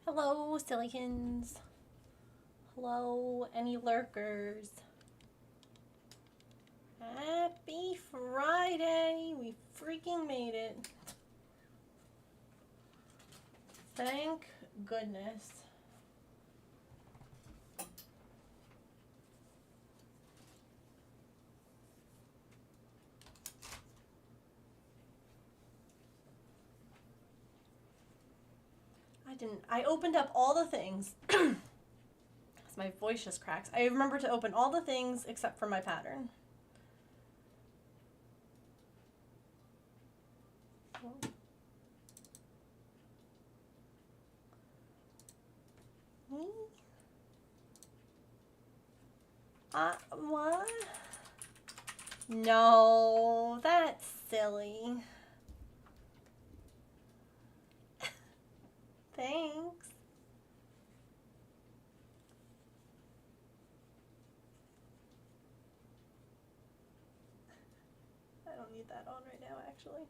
Hello, Sillykins. Hello, any lurkers. Happy Friday! We freaking made it. Thank goodness. I opened up all the things. My voice just cracks. I remember to open all the things except for my pattern. What? No, that's silly. Thanks. I don't need that on right now, actually.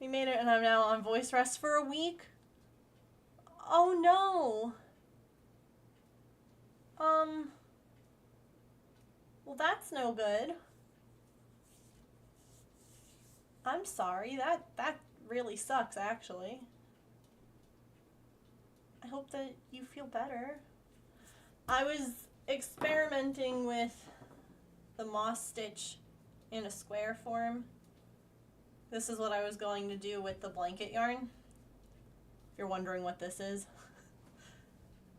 We made it, and I'm now on voice rest for a week. Oh no. Well, that's no good. I'm sorry. That really sucks, actually. I hope that you feel better. I was experimenting with the moss stitch in a square form. This is what I was going to do with the blanket yarn, if you're wondering what this is.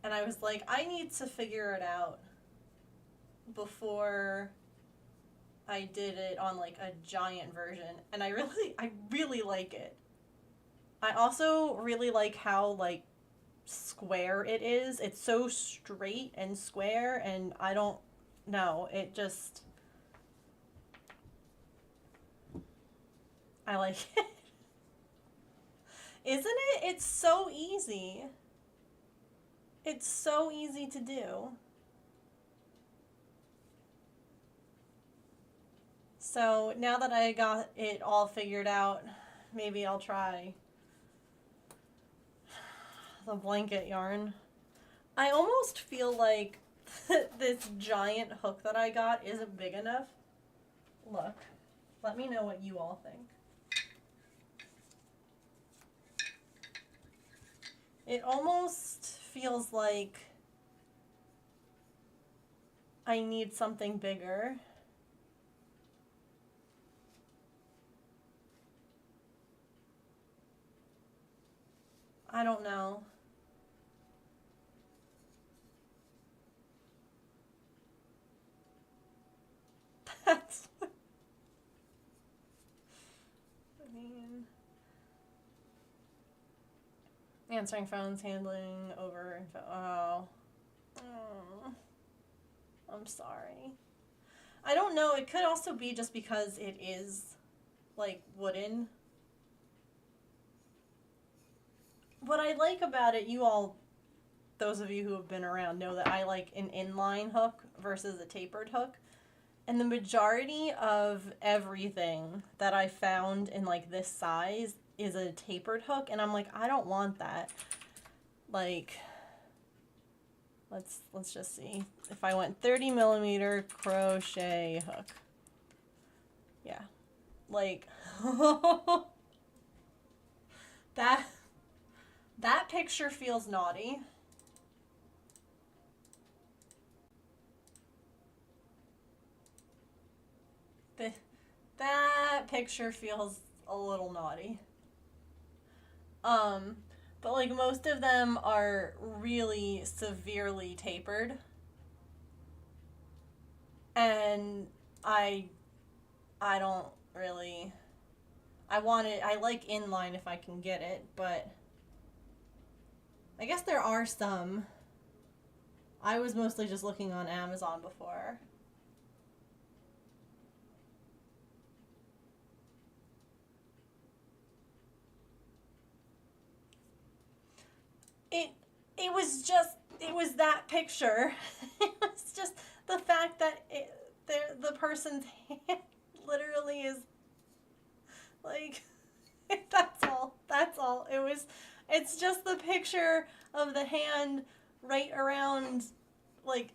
And I was like, I need to figure it out before I did it on like a giant version. And I really like it. I also really like how like square it is. It's so straight and square, and I don't know, it just, I like it. Isn't it? It's so easy. It's so easy to do. So now that I got it all figured out, maybe I'll try the blanket yarn. I almost feel like this giant hook that I got isn't big enough. Look, let me know what you all think. It almost feels like I need something bigger. I don't know. That's, I mean, answering phones, handling over info. Oh. I'm sorry. I don't know. It could also be just because it is like wooden. What I like about it, you all, those of you who have been around, know that I like an inline hook versus a tapered hook. And the majority of everything that I found in like this size is a tapered hook, and I'm like, I don't want that. Like, let's just see. If I went 30 millimeter crochet hook. Yeah. Like that picture feels naughty. That picture feels a little naughty. But like most of them are really severely tapered. And I don't really, I like inline if I can get it, but I guess there are some. I was mostly just looking on Amazon before. It was that picture. It was just the fact that the person's hand literally is like, that's all. That's all. It's just the picture of the hand right around, like,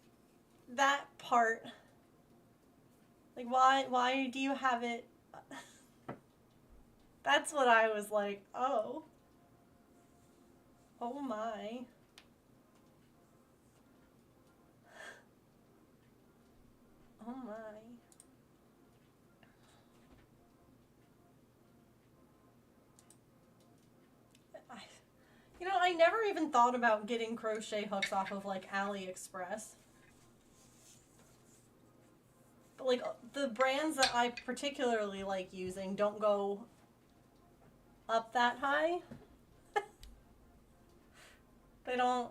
that part. Like, why do you have it? That's what I was like, oh. Oh my. Oh my. I never even thought about getting crochet hooks off of, like, AliExpress. But, like, the brands that I particularly like using don't go up that high. They don't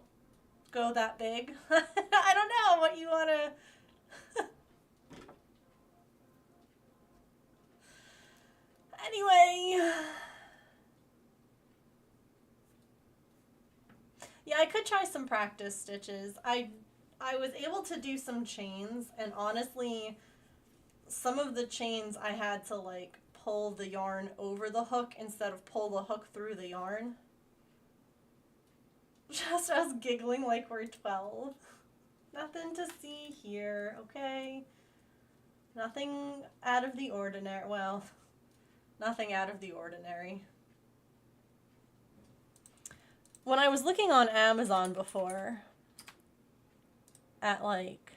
go that big. I don't know what you want to... Anyway... Yeah, I could try some practice stitches. I was able to do some chains, and honestly, some of the chains I had to, like, pull the yarn over the hook instead of pull the hook through the yarn. Just us giggling like we're 12. Nothing to see here, okay? Nothing out of the ordinary. Well, nothing out of the ordinary. When I was looking on Amazon before, at, like,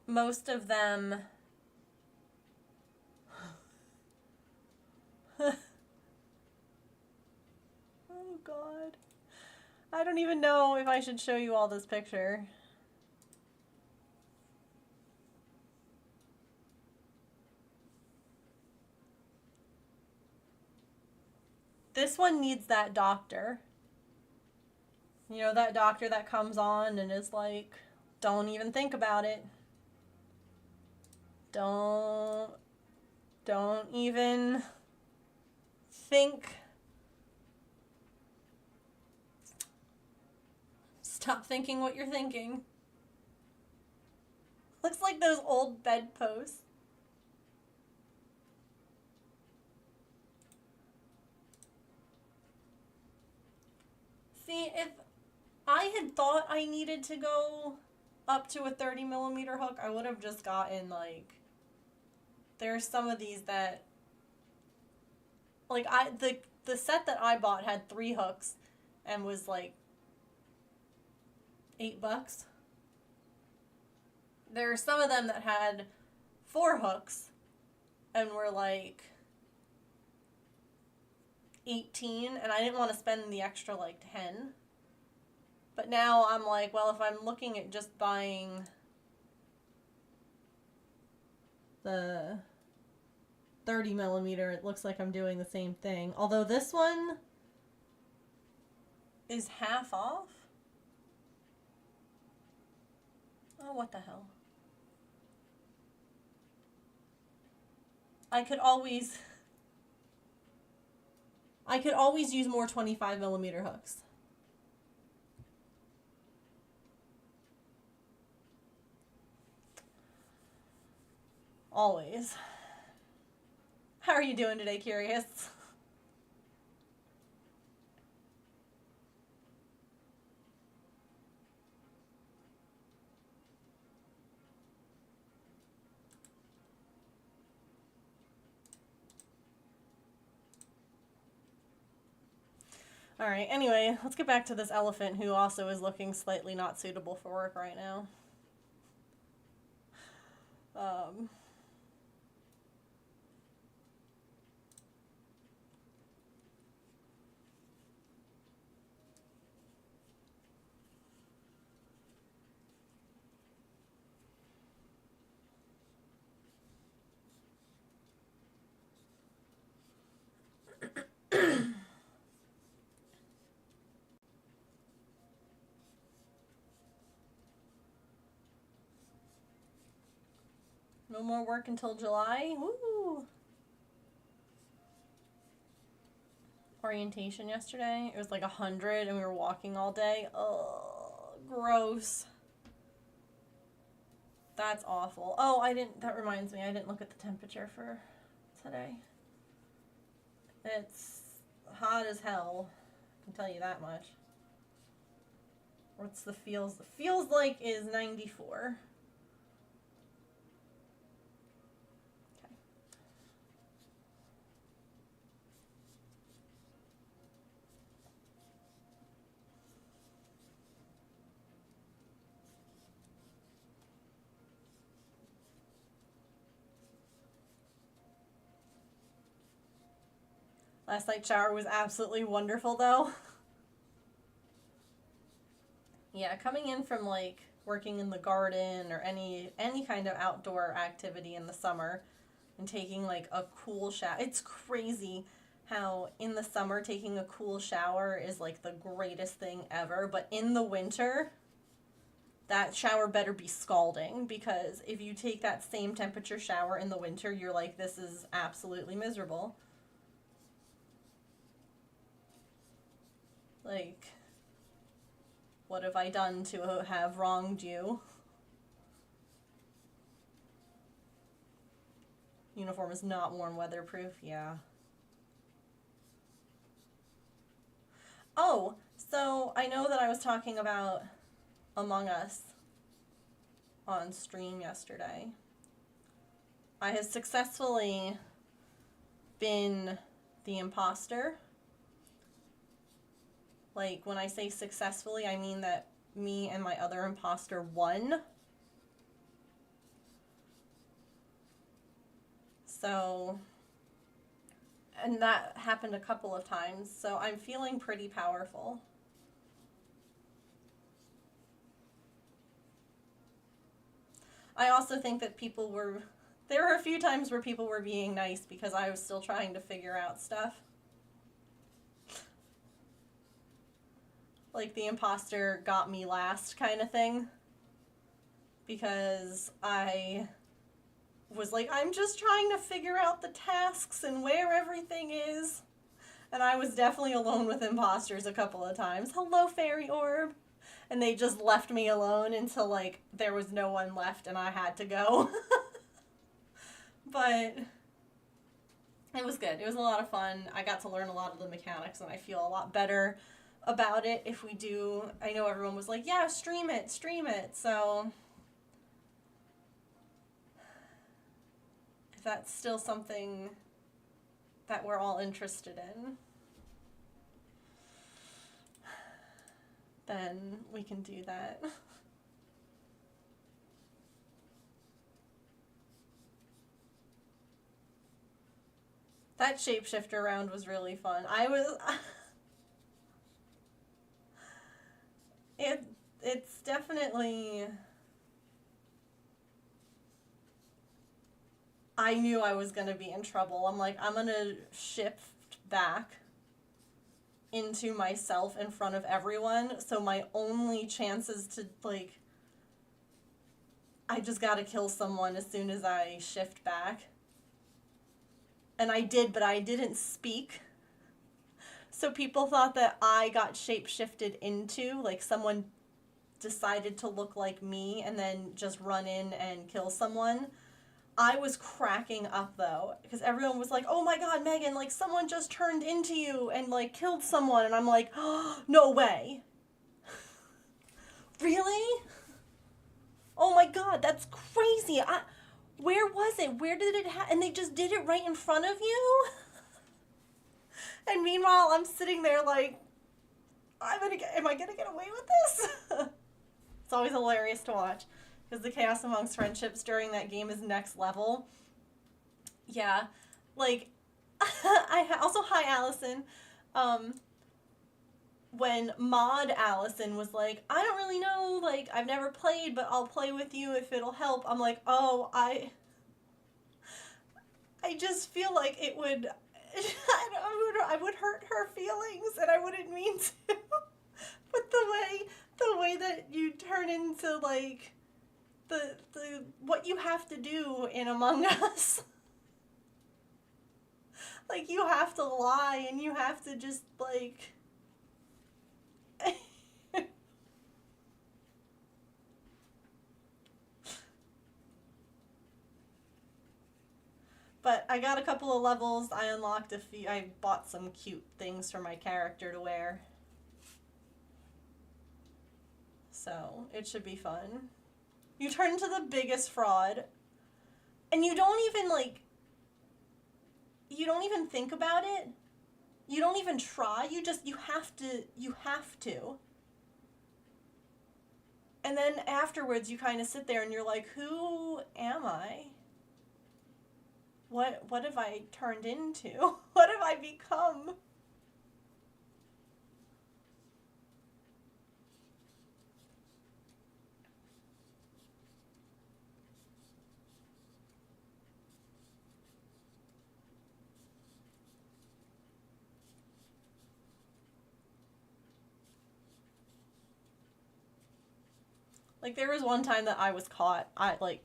most of them... Oh, God. I don't even know if I should show you all this picture. This one needs that doctor. You know, that doctor that comes on and is like, don't even think about it. Don't even think. Stop thinking what you're thinking. Looks like those old bedposts. See, if I had thought I needed to go up to a 30mm hook, I would have just gotten, like, there's some of these that, like, the set that I bought had 3 hooks and was, like, $8. There are some of them that had 4 hooks and were, like, 18, and I didn't want to spend the extra, like, 10. But now I'm like, well, if I'm looking at just buying the 30mm, it looks like I'm doing the same thing. Although this one is half off. Oh, what the hell. I could always use more 25mm hooks. Always. How are you doing today, Curious? Alright, anyway, let's get back to this elephant who also is looking slightly not suitable for work right now. No more work until July. Woo! Orientation yesterday. It was like 100 and we were walking all day. Ugh, gross. That's awful. Oh, that reminds me, I didn't look at the temperature for today. It's hot as hell, I can tell you that much. What's the feels? The feels like is 94. Okay. Last night's shower was absolutely wonderful, though. Yeah, coming in from like working in the garden or any kind of outdoor activity in the summer and taking like a cool shower. It's crazy how in the summer taking a cool shower is like the greatest thing ever, but in the winter that shower better be scalding, because if you take that same temperature shower in the winter, you're like, this is absolutely miserable. Like, what have I done to have wronged you? Uniform is not warm weatherproof, yeah. Oh, so I know that I was talking about Among Us on stream yesterday. I have successfully been the imposter. Like, when I say successfully, I mean that me and my other imposter won. So, and that happened a couple of times, so I'm feeling pretty powerful. I also think that there were a few times where people were being nice because I was still trying to figure out stuff. Like the imposter got me last kind of thing. Because I was like, I'm just trying to figure out the tasks and where everything is. And I was definitely alone with imposters a couple of times. Hello, Fairy Orb. And they just left me alone until, like, there was no one left and I had to go. But it was good. It was a lot of fun. I got to learn a lot of the mechanics, and I feel a lot better about it if we do. I know everyone was like, yeah, stream it. So if that's still something that we're all interested in, then we can do that. That shapeshifter round was really fun. It's definitely, I knew I was going to be in trouble. I'm like, I'm going to shift back into myself in front of everyone, so my only chances to, like, I just got to kill someone as soon as I shift back. And I did, but I didn't speak. So people thought that I got shape-shifted into, like, someone decided to look like me and then just run in and kill someone. I was cracking up, though, because everyone was like, oh my god, Megan, like, someone just turned into you and, like, killed someone. And I'm like, oh, no way. Really? Oh my god, that's crazy. Where was it? Where did it happen? And they just did it right in front of you? And meanwhile, I'm sitting there like, am I gonna get away with this? It's always hilarious to watch, because the chaos amongst friendships during that game is next level. Yeah, like, also, hi, Allison. When Mod Allison was like, I don't really know, like, I've never played, but I'll play with you if it'll help. I'm like, oh, I just feel like it would, I would hurt her feelings, and I wouldn't mean to. But the way that you turn into, like, the what you have to do in Among Us. Like, you have to lie, and you have to just, like, But I got a couple of levels. I unlocked a few. I bought some cute things for my character to wear. So it should be fun. You turn into the biggest fraud. And you don't even, like, you don't even think about it. You don't even try. You have to. And then afterwards you kind of sit there and you're like, who am I? What have I turned into? What have I become? Like, there was one time that I was caught.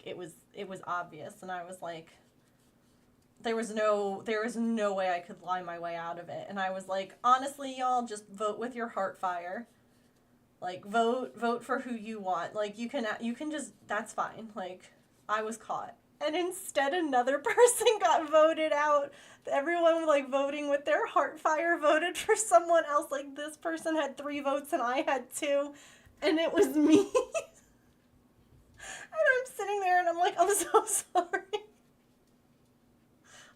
It was obvious, and I was like, there was no way I could lie my way out of it. And I was like, honestly, y'all, just vote with your heart fire. Like, vote for who you want. Like, you can just, that's fine. Like, I was caught. And instead another person got voted out. Everyone, like, voting with their heart fire voted for someone else. Like, this person had 3 votes and I had 2. And it was me. And I'm sitting there and I'm like, I'm so sorry.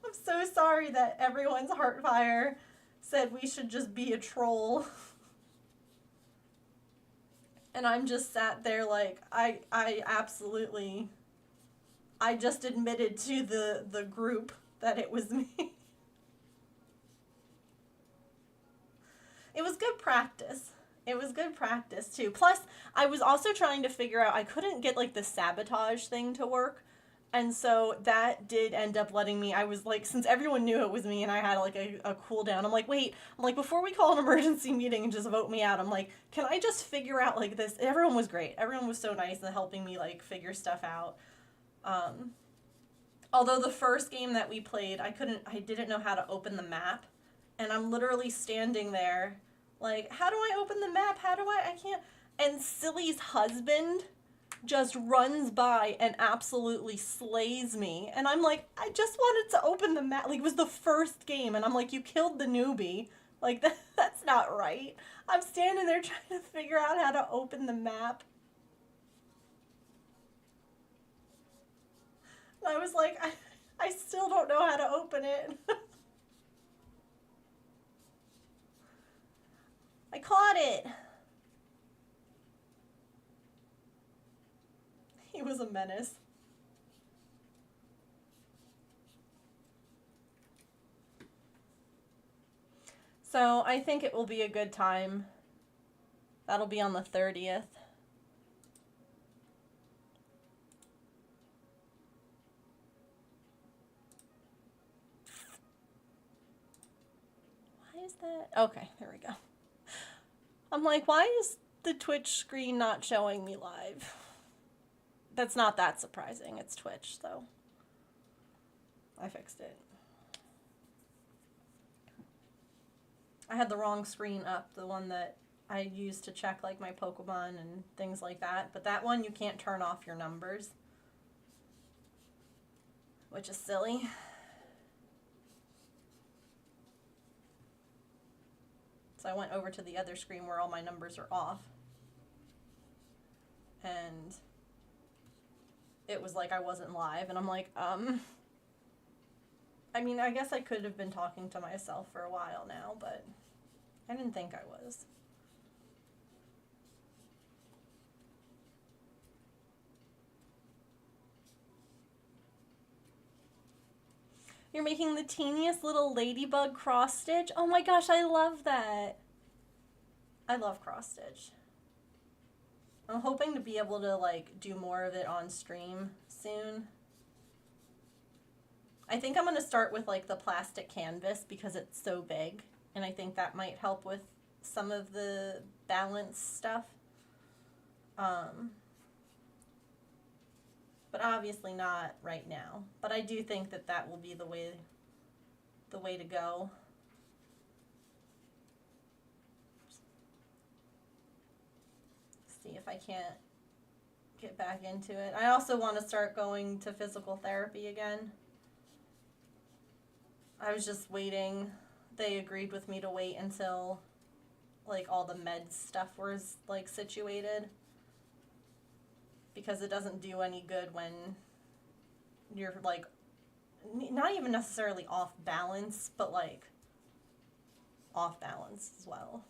I'm so sorry that everyone's heartfire said we should just be a troll. And I'm just sat there like, I just admitted to the group that it was me. It was good practice. It was good practice, too. Plus, I was also trying to figure out, I couldn't get, like, the sabotage thing to work. And so that did end up letting me, I was like, since everyone knew it was me and I had, like, a cooldown, I'm like, wait, before we call an emergency meeting and just vote me out, I'm like, can I just figure out, like, this? Everyone was great. Everyone was so nice in helping me, like, figure stuff out. Although the first game that we played, I didn't know how to open the map. And I'm literally standing there like, how do I open the map? I can't. And Silly's husband just runs by and absolutely slays me. And I'm like, I just wanted to open the map. Like, it was the first game. And I'm like, you killed the newbie. Like, that's not right. I'm standing there trying to figure out how to open the map. And I was like, I still don't know how to open it. I caught it. He was a menace. So I think it will be a good time. That'll be on the 30th. Why is that? Okay, there we go. I'm like, why is the Twitch screen not showing me live? That's not that surprising. It's Twitch, so I fixed it. I had the wrong screen up, the one that I used to check like my Pokemon and things like that. But that one, you can't turn off your numbers, which is silly. So I went over to the other screen where all my numbers are off. And it was like I wasn't live. And I'm like, I mean, I guess I could have been talking to myself for a while now, but I didn't think I was. You're making the teeniest little ladybug cross stitch? Oh my gosh, I love that. I love cross stitch. I'm hoping to be able to like do more of it on stream soon. I think I'm going to start with like the plastic canvas because it's so big, and I think that might help with some of the balance stuff. But obviously not right now. But I do think that that will be the way to go. See if I can't get back into it. I also want to start going to physical therapy again. I was just waiting. They agreed with me to wait until like all the med stuff was like situated, because it doesn't do any good when you're like not even necessarily off balance, but like off balance as well.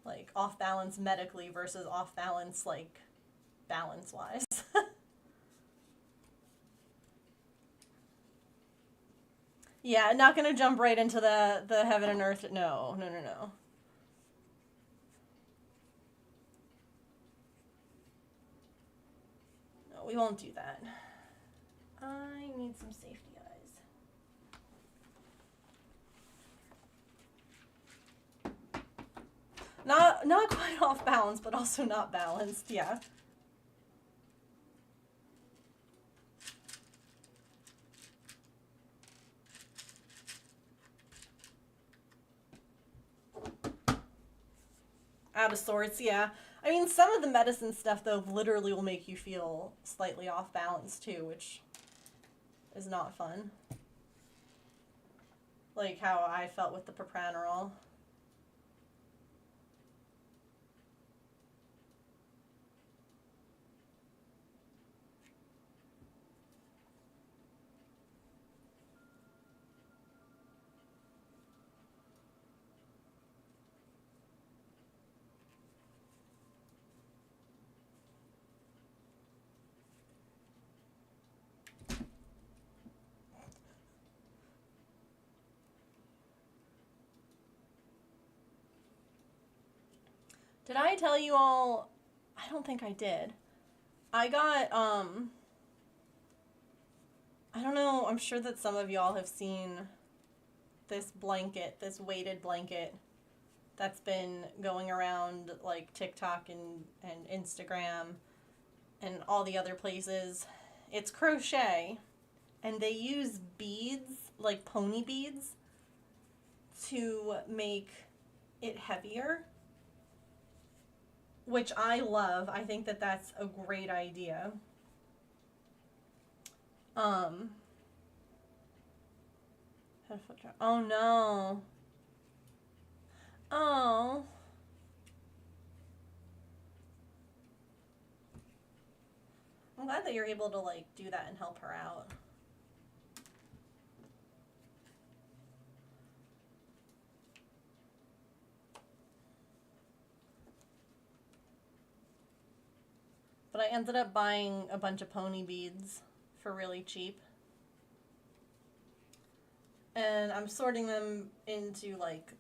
Like off balance medically versus off balance like balance wise. Yeah, not gonna jump right into the heaven and earth. No, no, no, no. No, we won't do that. I need some safety eyes. Not quite off balance, but also not balanced. Yeah. Out of sorts, yeah. I mean, some of the medicine stuff, though, literally will make you feel slightly off balance, too, which is not fun. Like how I felt with the propranolol. Did I tell you all? I don't think I did. I got, I don't know, I'm sure that some of y'all have seen this blanket, this weighted blanket that's been going around like TikTok and Instagram and all the other places. It's crochet, and they use beads, like pony beads, to make it heavier, which I love. I think that that's a great idea. Oh no. Oh. I'm glad that you're able to like do that and help her out. But I ended up buying a bunch of pony beads for really cheap. And I'm sorting them into like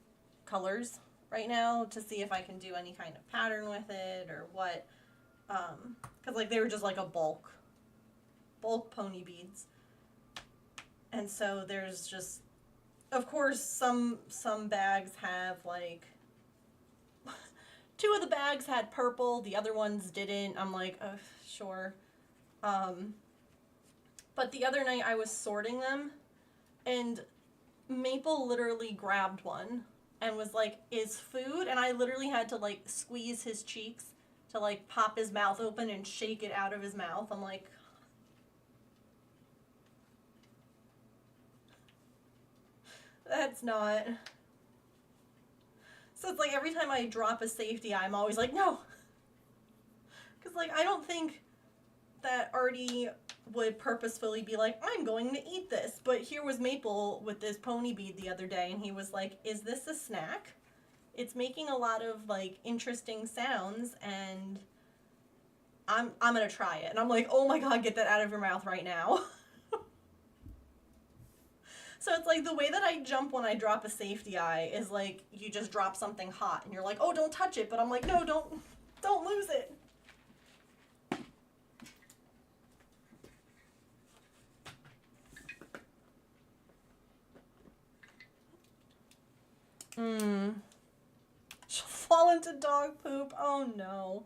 colors right now to see if I can do any kind of pattern with it or what. Because like they were just like a bulk pony beads. And so there's just, of course, some bags have like, two of the bags had purple, the other ones didn't. I'm like, sure. But the other night I was sorting them, and Maple literally grabbed one and was like, is food? And I literally had to like squeeze his cheeks to like pop his mouth open and shake it out of his mouth. I'm like, that's not. So it's like every time I drop a safety eye, I'm always like, no. Because like I don't think that Artie would purposefully be like, I'm going to eat this. But here was Maple with this pony bead the other day, and he was like, is this a snack? It's making a lot of like interesting sounds, and I'm gonna try it. And I'm like, oh my god, get that out of your mouth right now. So it's like the way that I jump when I drop a safety eye is like you just drop something hot and you're like, oh, don't touch it. But I'm like, no, don't lose it. She'll fall into dog poop. Oh no.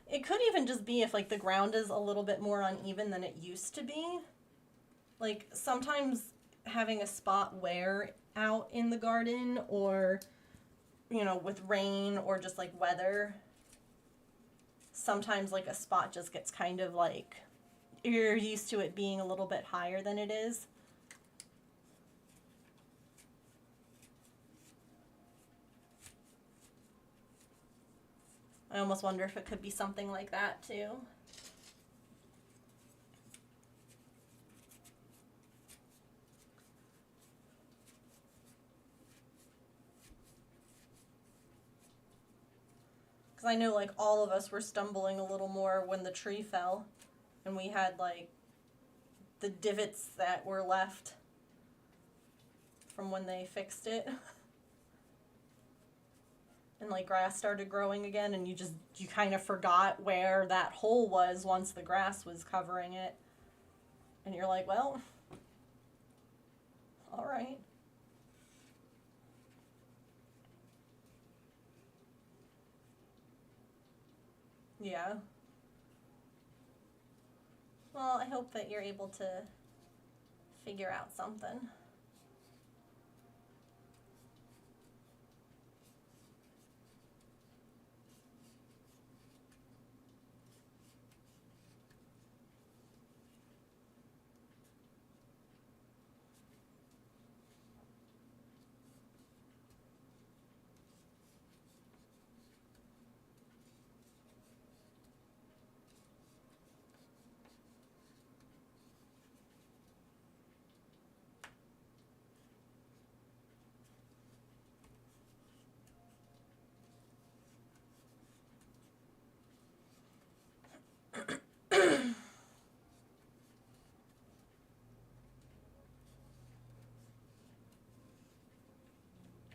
It could even just be if like the ground is a little bit more uneven than it used to be. Like sometimes having a spot wear out in the garden, or you know, with rain or just like weather, sometimes like a spot just gets kind of like you're used to it being a little bit higher than it is. I almost wonder if it could be something like that too. Because I know like all of us were stumbling a little more when the tree fell and we had like the divots that were left from when they fixed it. And like grass started growing again and you kind of forgot where that hole was once the grass was covering it. And you're like, well, all right. Yeah. Well, I hope that you're able to figure out something.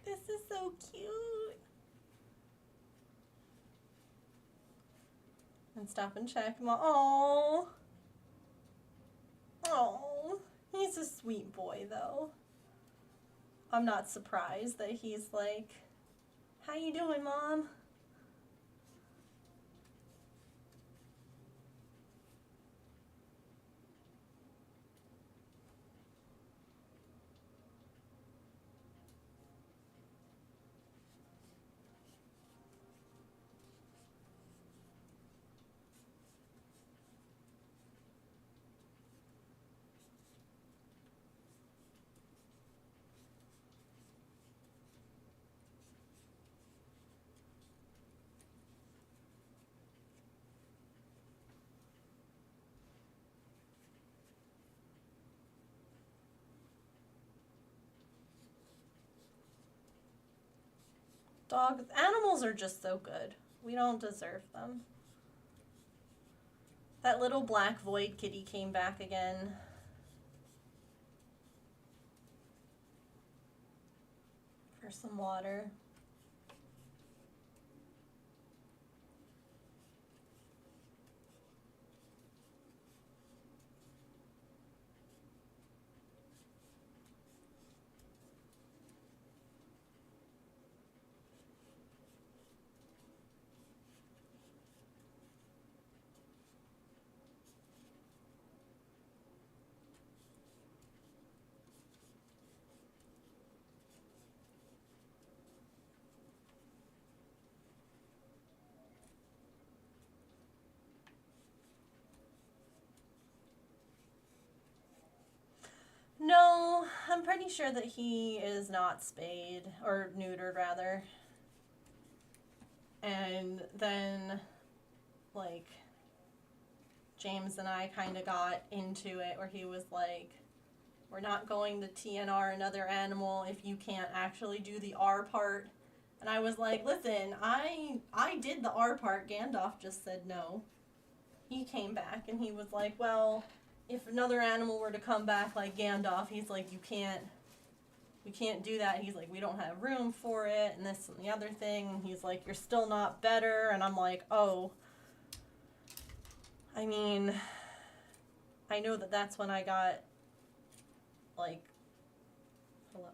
This is so cute. And stop and check. Oh. Oh. He's a sweet boy though. I'm not surprised that he's like, how you doing, Mom? Animals are just so good. We don't deserve them. That little black void kitty came back again. For some water. No, I'm pretty sure that he is not spayed, or neutered rather. And then, like, James and I kind of got into it where he was like, we're not going to TNR another animal if you can't actually do the R part. And I was like, listen, I did the R part. Gandalf just said no. He came back and he was like, well, if another animal were to come back like Gandalf, he's like, we can't do that. He's like, we don't have room for it, and this and the other thing. And he's like, you're still not better. And I'm like, oh, I mean, I know that that's when I got, like, hello?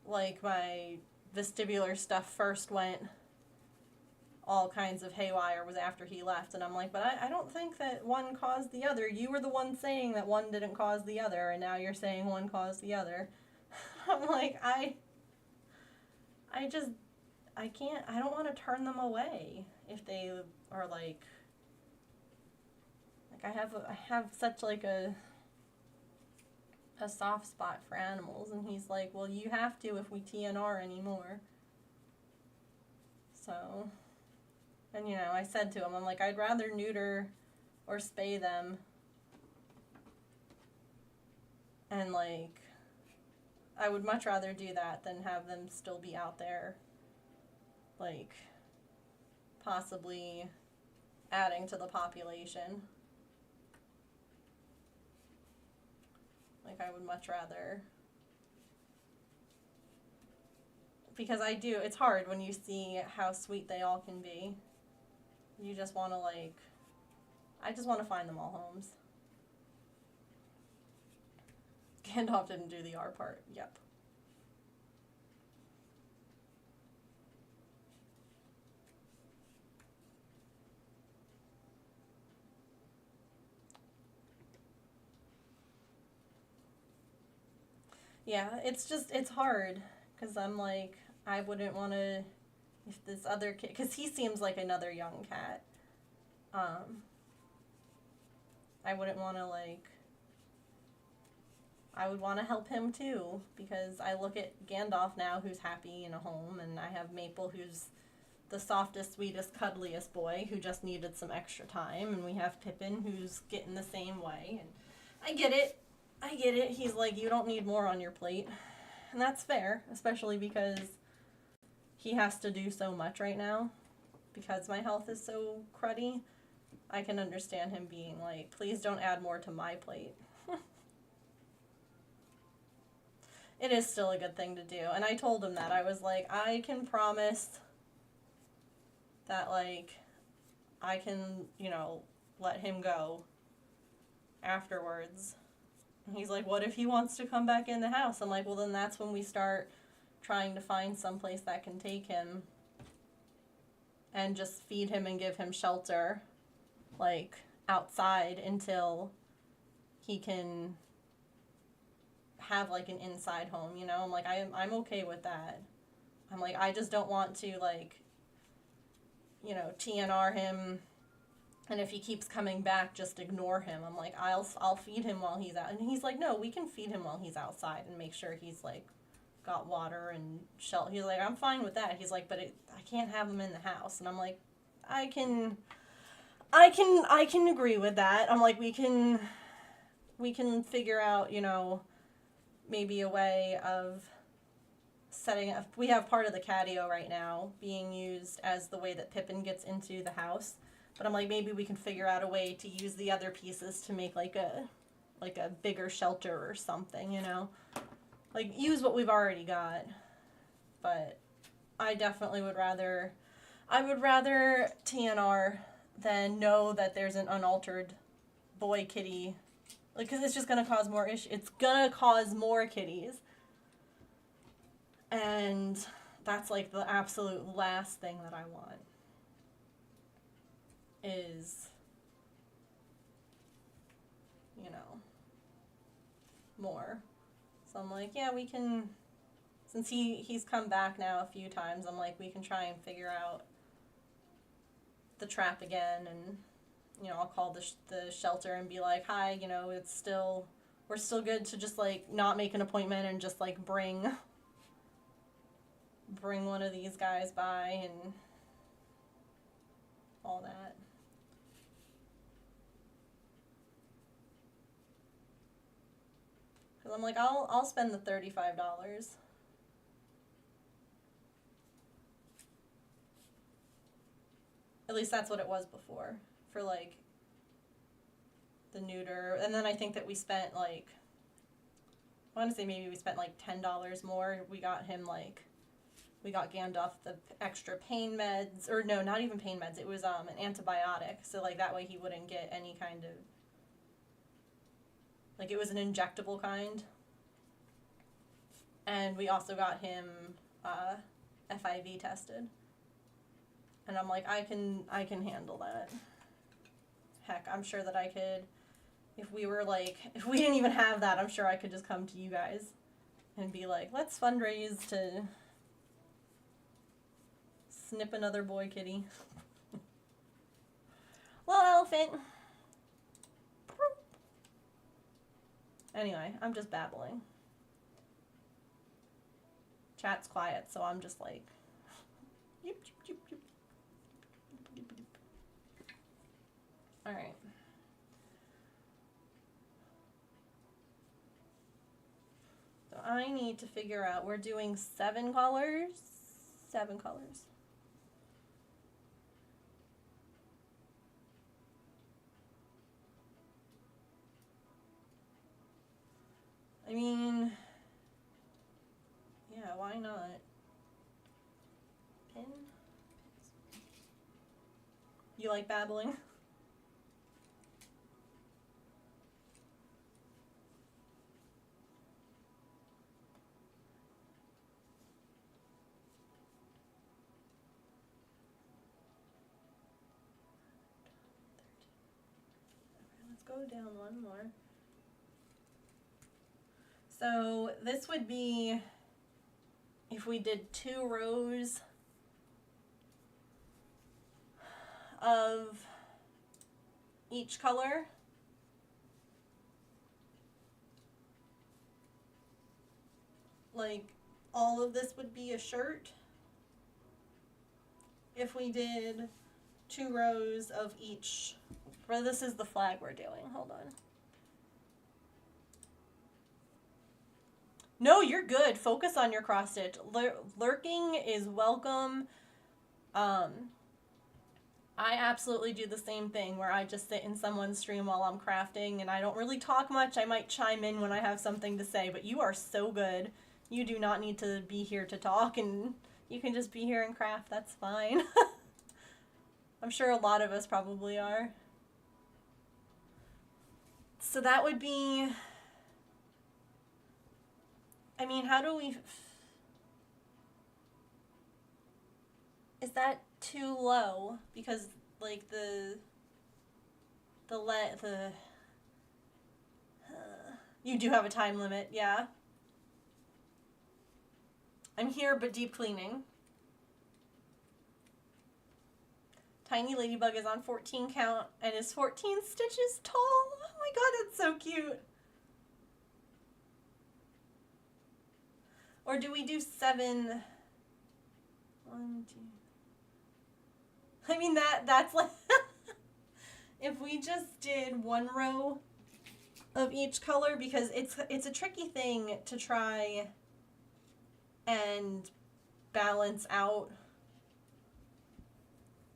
Like, my vestibular stuff first went all kinds of haywire was after he left. And I'm like, but I don't think that one caused the other. You were the one saying that one didn't cause the other, and now you're saying one caused the other. I'm like, I don't want to turn them away if they are like I have such like a soft spot for animals, and he's like, well, you have to if we TNR anymore. So, and you know, I said to him, I'm like, I'd rather neuter or spay them, and like, I would much rather do that than have them still be out there, like, possibly adding to the population. Like, I would much rather, because it's hard when you see how sweet they all can be. You just want to, like, I just want to find them all homes. Gandalf didn't do the R part. Yep. Yeah, it's hard, because I'm like, I wouldn't want to, if this other kid, because he seems like another young cat, I wouldn't want to, like, I would want to help him too, because I look at Gandalf now, who's happy in a home, and I have Maple, who's the softest, sweetest, cuddliest boy, who just needed some extra time, and we have Pippin, who's getting the same way, and I get it. He's like, you don't need more on your plate. And that's fair, especially because he has to do so much right now. Because my health is so cruddy, I can understand him being like, please don't add more to my plate. It is still a good thing to do. And I told him that. I was like, I can promise that, like, I can, you know, let him go afterwards. He's like, what if he wants to come back in the house? I'm like, well, then that's when we start trying to find someplace that can take him and just feed him and give him shelter, like, outside until he can have, like, an inside home, you know? I'm like, I'm okay with that. I'm like, I just don't want to, like, you know, TNR him, and if he keeps coming back, just ignore him. I'm like, I'll feed him while he's out. And he's like, no, we can feed him while he's outside and make sure he's, like, got water and shelter. He's like, I'm fine with that. He's like, but I can't have him in the house. And I'm like, I can agree with that. I'm like, we can figure out, you know, maybe a way of setting up. We have part of the catio right now being used as the way that Pippin gets into the house. But I'm like, maybe we can figure out a way to use the other pieces to make like a bigger shelter or something, you know? Like, use what we've already got. But I definitely would rather TNR than know that there's an unaltered boy kitty. Like, because it's just going to cause more issues. It's going to cause more kitties. And that's, like, the absolute last thing that I want. Is, you know, more. So I'm like, yeah, we can, since he's come back now a few times, I'm like, we can try and figure out the trap again, and, you know, I'll call the shelter and be like, hi, you know, we're still good to just, like, not make an appointment and just, like, bring one of these guys by and all that. Because I'm like, I'll spend the $35. At least that's what it was before. For, like, the neuter. And then I think that we spent, like, I want to say maybe we spent, like, $10 more. We got him, like, we got Gandalf the extra pain meds. Or, no, not even pain meds. It was an antibiotic. So, like, that way he wouldn't get any kind of, like, it was an injectable kind. And we also got him FIV tested. And I'm like, I can handle that. Heck, I'm sure that I could, if we didn't even have that, I'm sure I could just come to you guys and be like, let's fundraise to Snip another boy kitty. Little elephant. Anyway, I'm just babbling. Chat's quiet, so I'm just like... Yip, yip, yip, yip. Alright. So I need to figure out, we're doing 7 colors? 7 colors. I mean, yeah, why not? Pin? You like babbling? Let's go down one more. So this would be if we did 2 rows of each color. Like all of this would be a shirt. If we did 2 rows of each, or this is the flag we're doing, hold on. No, you're good. Focus on your cross stitch. Lurking is welcome. I absolutely do the same thing where I just sit in someone's stream while I'm crafting and I don't really talk much. I might chime in when I have something to say, but you are so good. You do not need to be here to talk, and you can just be here and craft. That's fine. I'm sure a lot of us probably are. So that would be... I mean, how do we... Is that too low? Because, like, you do have a time limit, yeah. I'm here, but deep cleaning. Tiny Ladybug is on 14 count and is 14 stitches tall. Oh my god, that's so cute. Or do we do 7? 1, 2. I mean, that's like... if we just did 1 row of each color, because it's a tricky thing to try and balance out,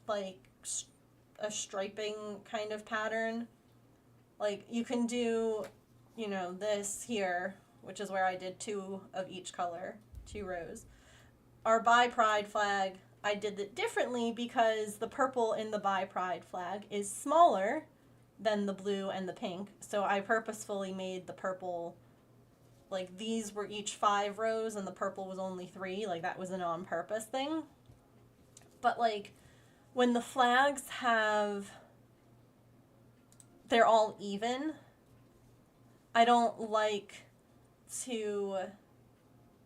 like, a striping kind of pattern. Like, you can do, you know, this here, which is where I did 2 of each color, 2 rows. Our Buy Pride flag, I did it differently because the purple in the Buy Pride flag is smaller than the blue and the pink. So I purposefully made the purple, like, these were each 5 rows and the purple was only 3. Like, that was an on-purpose thing. But, like, when the flags they're all even, I don't like to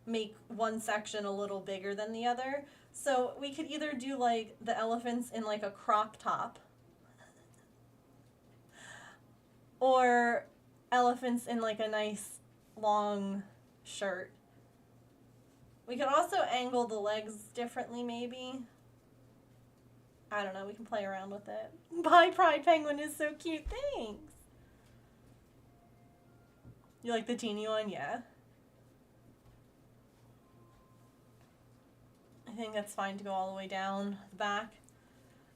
make one section a little bigger than the other. So we could either do, like, the elephants in, like, a crop top, or elephants in, like, a nice long shirt. We could also angle the legs differently, maybe. I don't know, we can play around with it. Bye, Pride Penguin is so cute, thanks! You like the teeny one? Yeah. I think that's fine to go all the way down the back.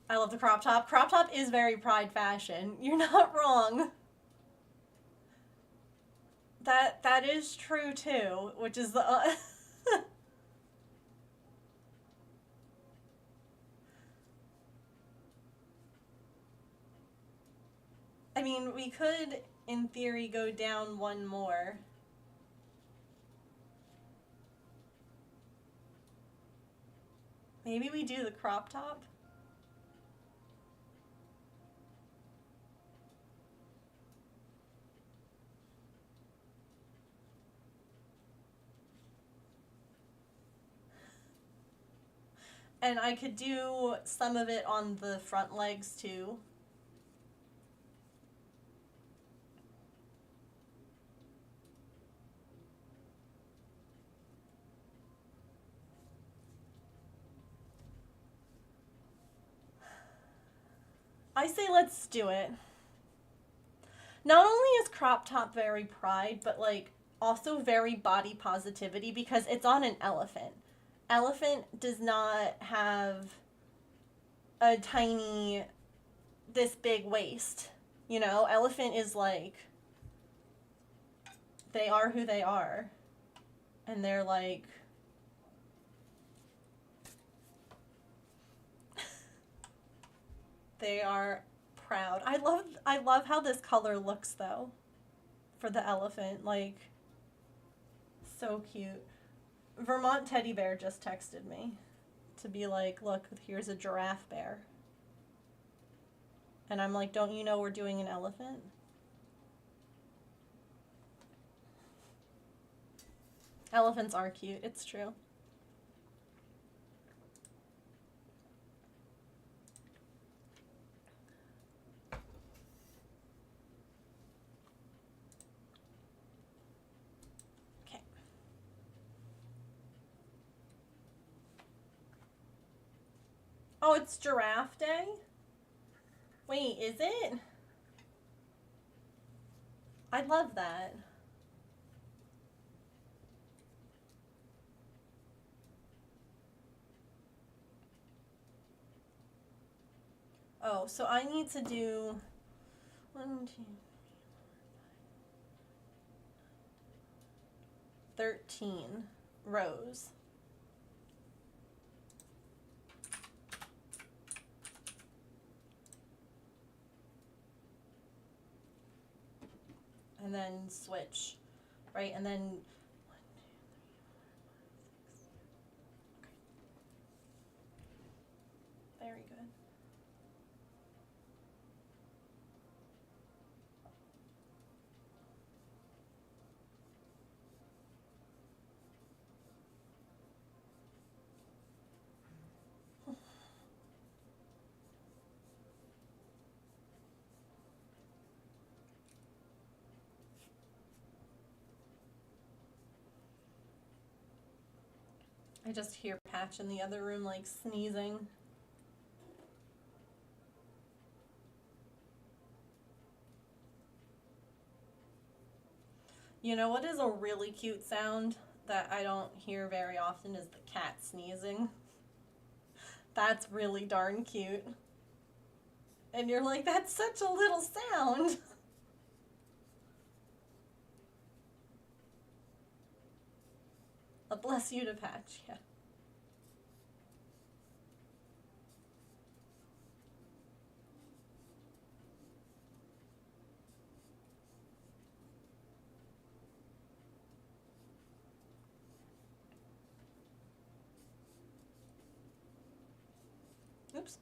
I love the crop top. Crop top is very Pride fashion. You're not wrong. That is true too, which is the... I mean, we could, in theory, go down 1 more. Maybe we do the crop top? And I could do some of it on the front legs too. I say let's do it. Not only is crop top very pride, but like also very body positivity because it's on an elephant. Elephant does not have a tiny, this big waist. You know, elephant is like, they are who they are. And they're like, they are proud. I love how this color looks though for the elephant. Like, so cute. Vermont Teddy Bear just texted me to be like, look, here's a giraffe bear. And I'm like, don't you know we're doing an elephant? Elephants are cute, it's true. Okay. Oh, it's Giraffe Day? Wait, is it? I love that. Oh, so I need to do 1, 2, 13 rows. And then switch, right? And then 1, 2, 3, 4, 5, 6. Okay. Very good. I just hear Patch in the other room like sneezing. You know what is a really cute sound that I don't hear very often is the cat sneezing. That's really darn cute. And you're like, that's such a little sound. A bless you to Patch, yeah. Oops.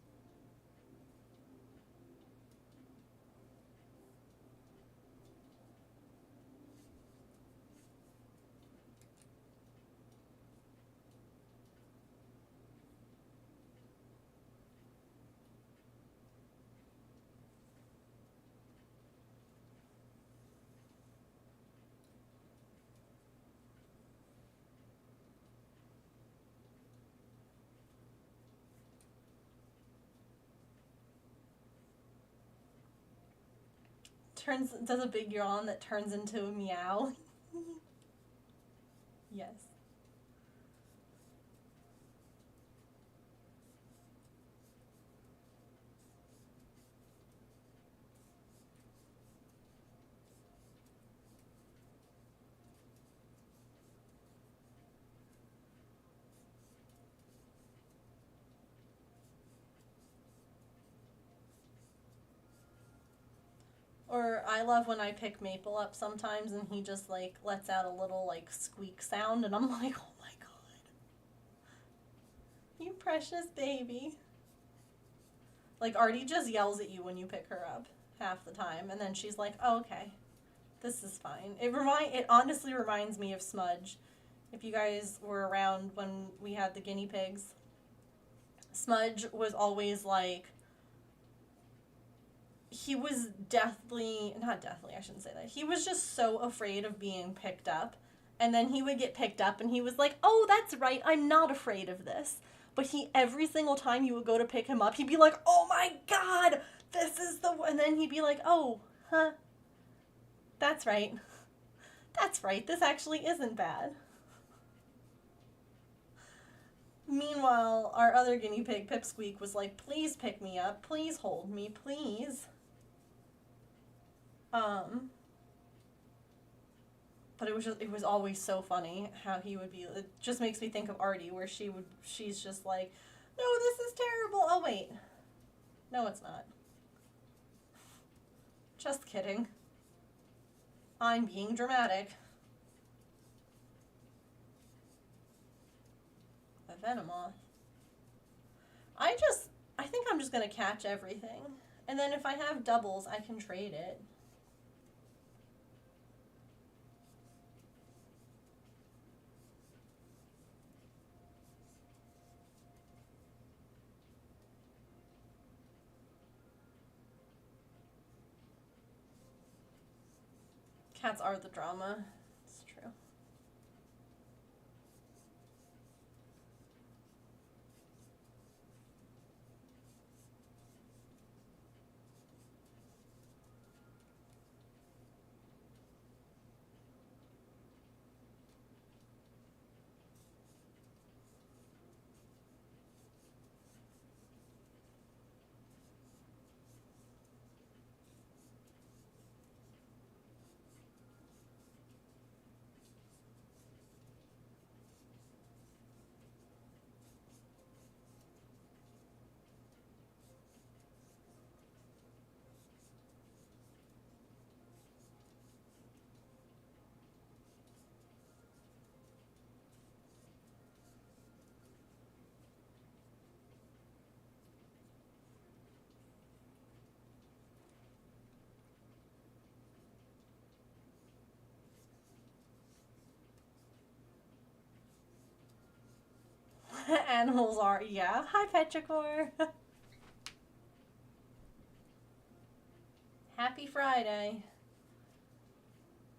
Does a big yawn that turns into a meow. Yes. Or I love when I pick Maple up sometimes and he just like lets out a little like squeak sound and I'm like, oh my god. You precious baby. Like Artie just yells at you when you pick her up half the time and then she's like, oh, okay. This is fine. It honestly reminds me of Smudge. If you guys were around when we had the guinea pigs. Smudge was always like, he was not deathly, I shouldn't say that. He was just so afraid of being picked up. And then he would get picked up and he was like, oh, that's right, I'm not afraid of this. But every single time you would go to pick him up, he'd be like, oh my God, this is the one. And then he'd be like, oh, huh, that's right. That's right, this actually isn't bad. Meanwhile, our other guinea pig, Pipsqueak, was like, please pick me up, please hold me, please. But it was always so funny how he would be. It just makes me think of Artie, where she's just like, no, this is terrible. Oh wait, no, it's not. Just kidding. I'm being dramatic. A Venomoth. I think I'm just gonna catch everything, and then if I have doubles, I can trade it. Cats are the drama. It's true. Animals are, yeah. Hi, Petrichor. Happy Friday.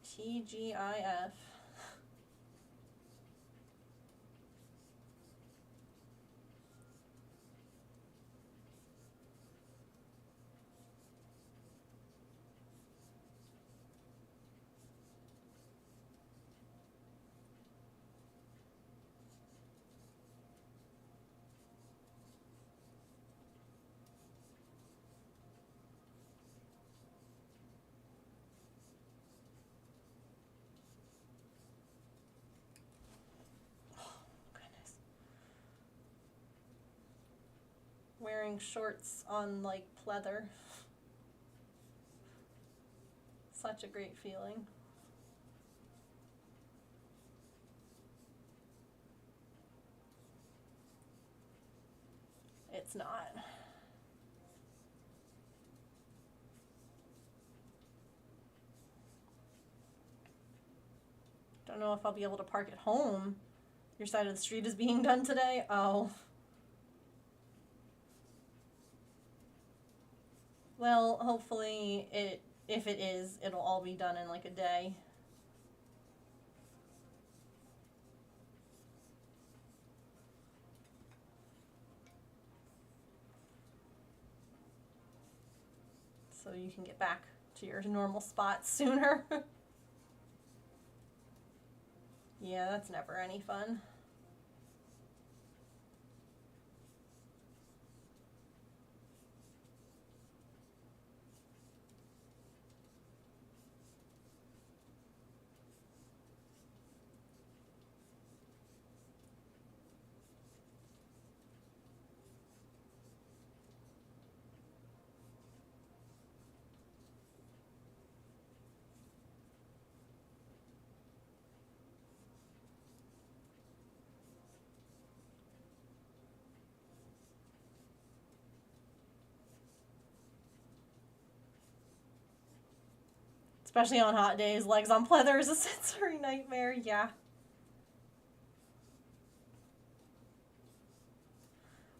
TGIF. Wearing shorts on like pleather. Such a great feeling. It's not. Don't know if I'll be able to park at home. Your side of the street is being done today? Oh. Well, hopefully if it is, it'll all be done in like a day. So you can get back to your normal spot sooner. Yeah, that's never any fun. Especially on hot days, legs on pleather is a sensory nightmare, yeah.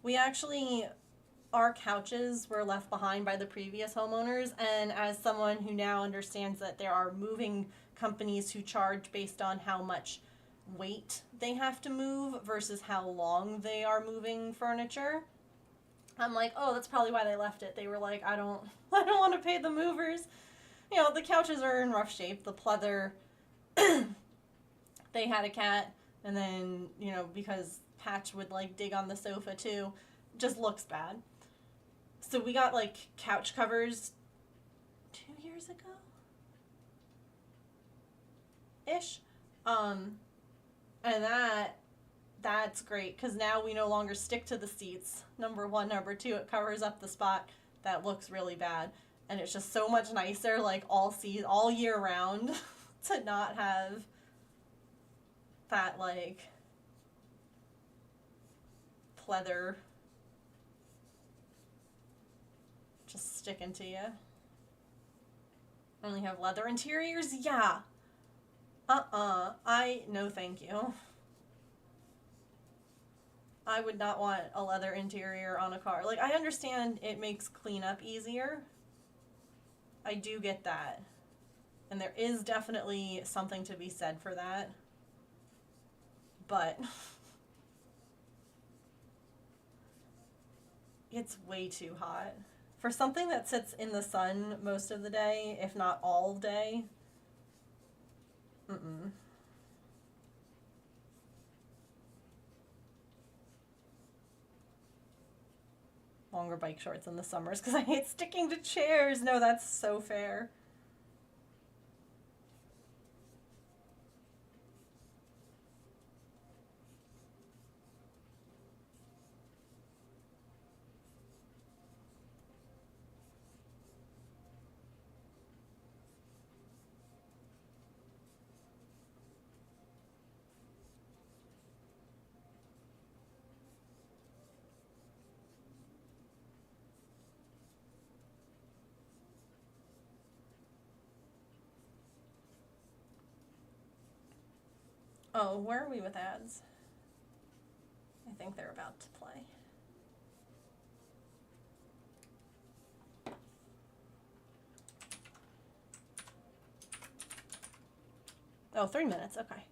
We actually, our couches were left behind by the previous homeowners, and as someone who now understands that there are moving companies who charge based on how much weight they have to move versus how long they are moving furniture, I'm like, oh, that's probably why they left it. They were like, I don't I don't want to pay the movers. You know, the couches are in rough shape. The pleather, they had a cat, and then, you know, because Patch would like dig on the sofa too, just looks bad. So we got like couch covers 2 years ago ish. And that's great because now we no longer stick to the seats. Number one, number two, it covers up the spot that looks really bad, and it's just so much nicer, like all year round, to not have that like pleather just sticking to you. Only have leather interiors, yeah. No thank you. I would not want a leather interior on a car. Like, I understand it makes cleanup easier. I do get that. And there is definitely something to be said for that. But it's way too hot. For something that sits in the sun most of the day, if not all day, mm-mm. Longer bike shorts in the summers because I hate sticking to chairs. No, that's so fair. Oh, where are we with ads? I think they're about to play. Oh, 3 minutes, okay.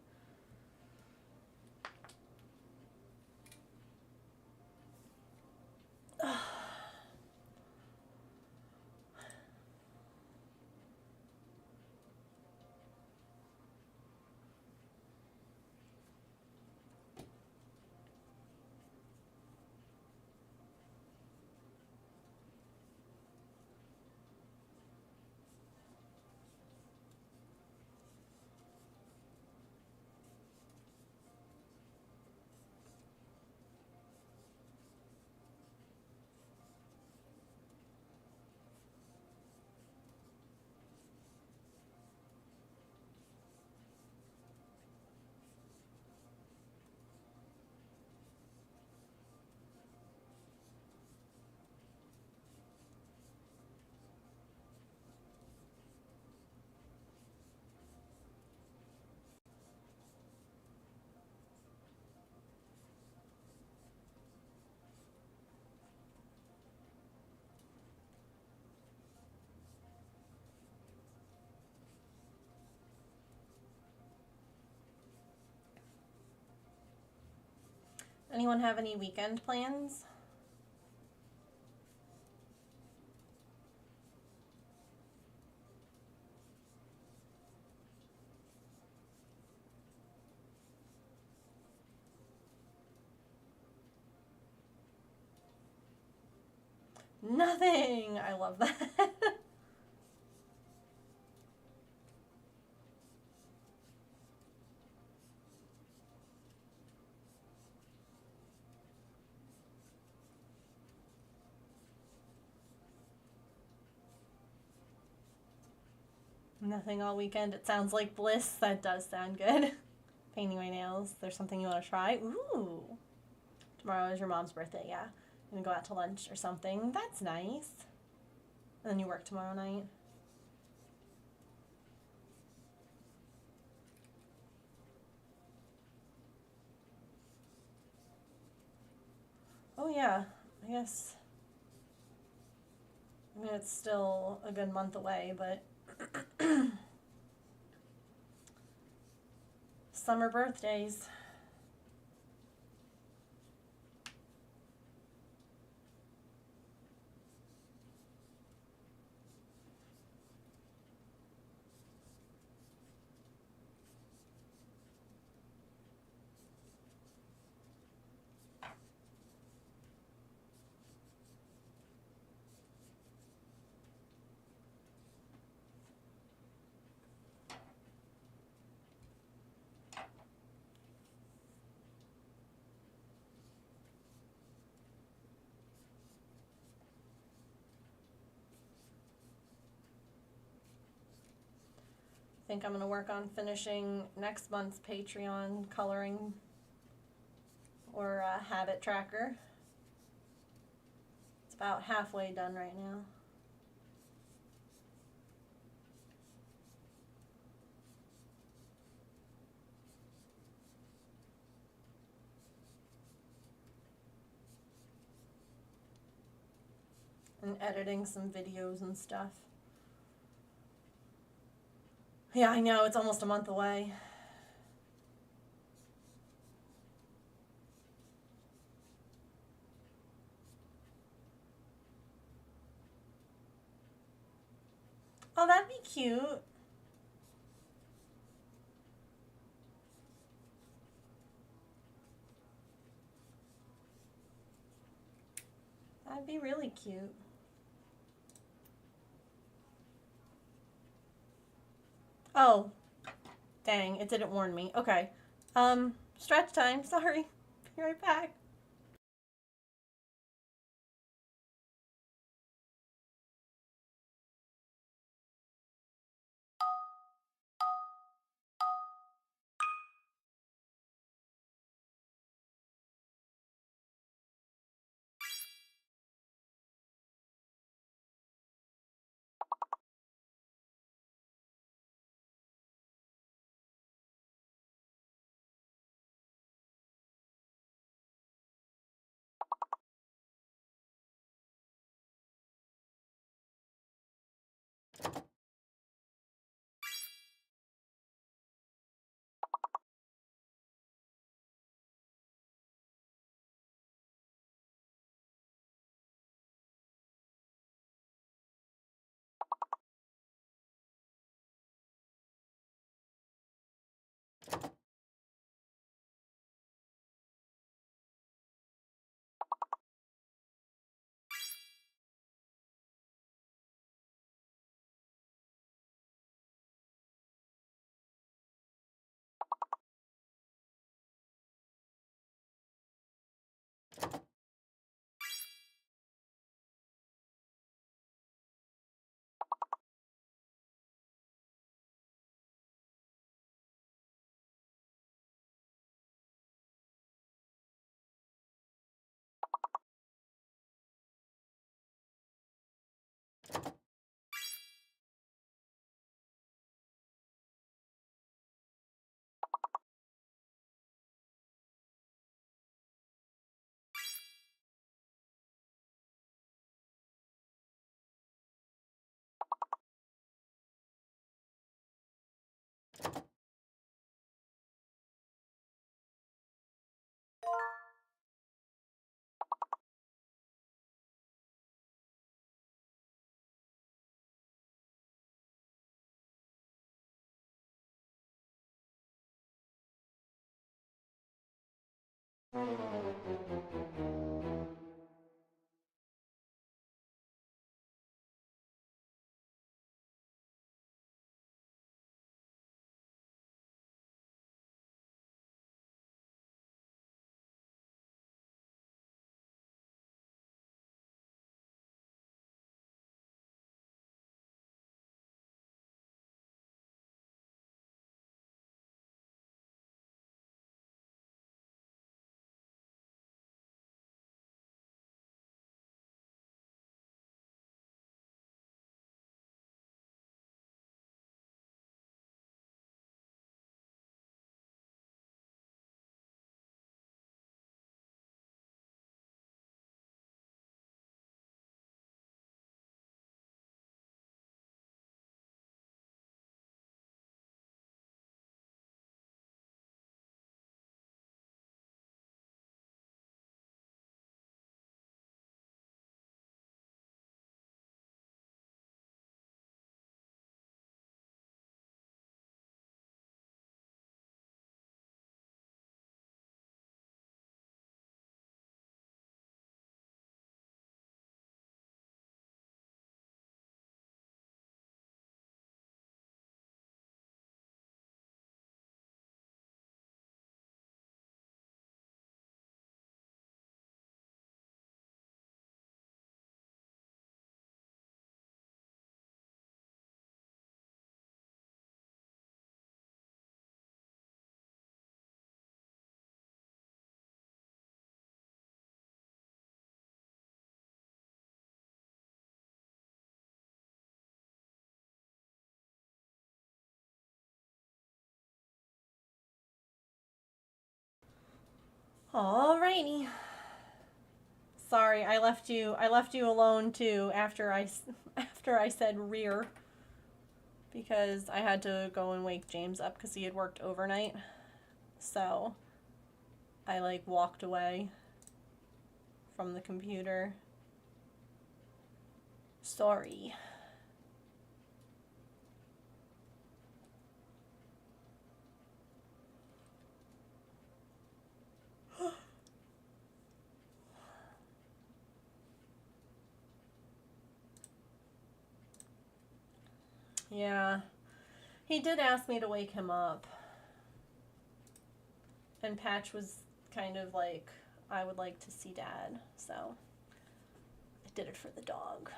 Anyone have any weekend plans? Nothing! I love that. Nothing all weekend. It sounds like bliss. That does sound good. Painting my nails. There's something you want to try? Ooh. Tomorrow is your mom's birthday, yeah. Gonna go out to lunch or something. That's nice. And then you work tomorrow night. Oh yeah, I guess. I mean, it's still a good month away, but summer birthdays. I think I'm going to work on finishing next month's Patreon coloring or habit tracker. It's about halfway done right now. And editing some videos and stuff. Yeah, I know, it's almost a month away. Oh, that'd be cute. That'd be really cute. Oh, dang, it didn't warn me. Okay. Stretch time, sorry. Be right back. Alrighty. Sorry, I left you alone too after I said rear, because I had to go and wake James up because he had worked overnight. So I like walked away from the computer. Sorry. Yeah. He did ask me to wake him up. And Patch was kind of like, I would like to see Dad. So I did it for the dog.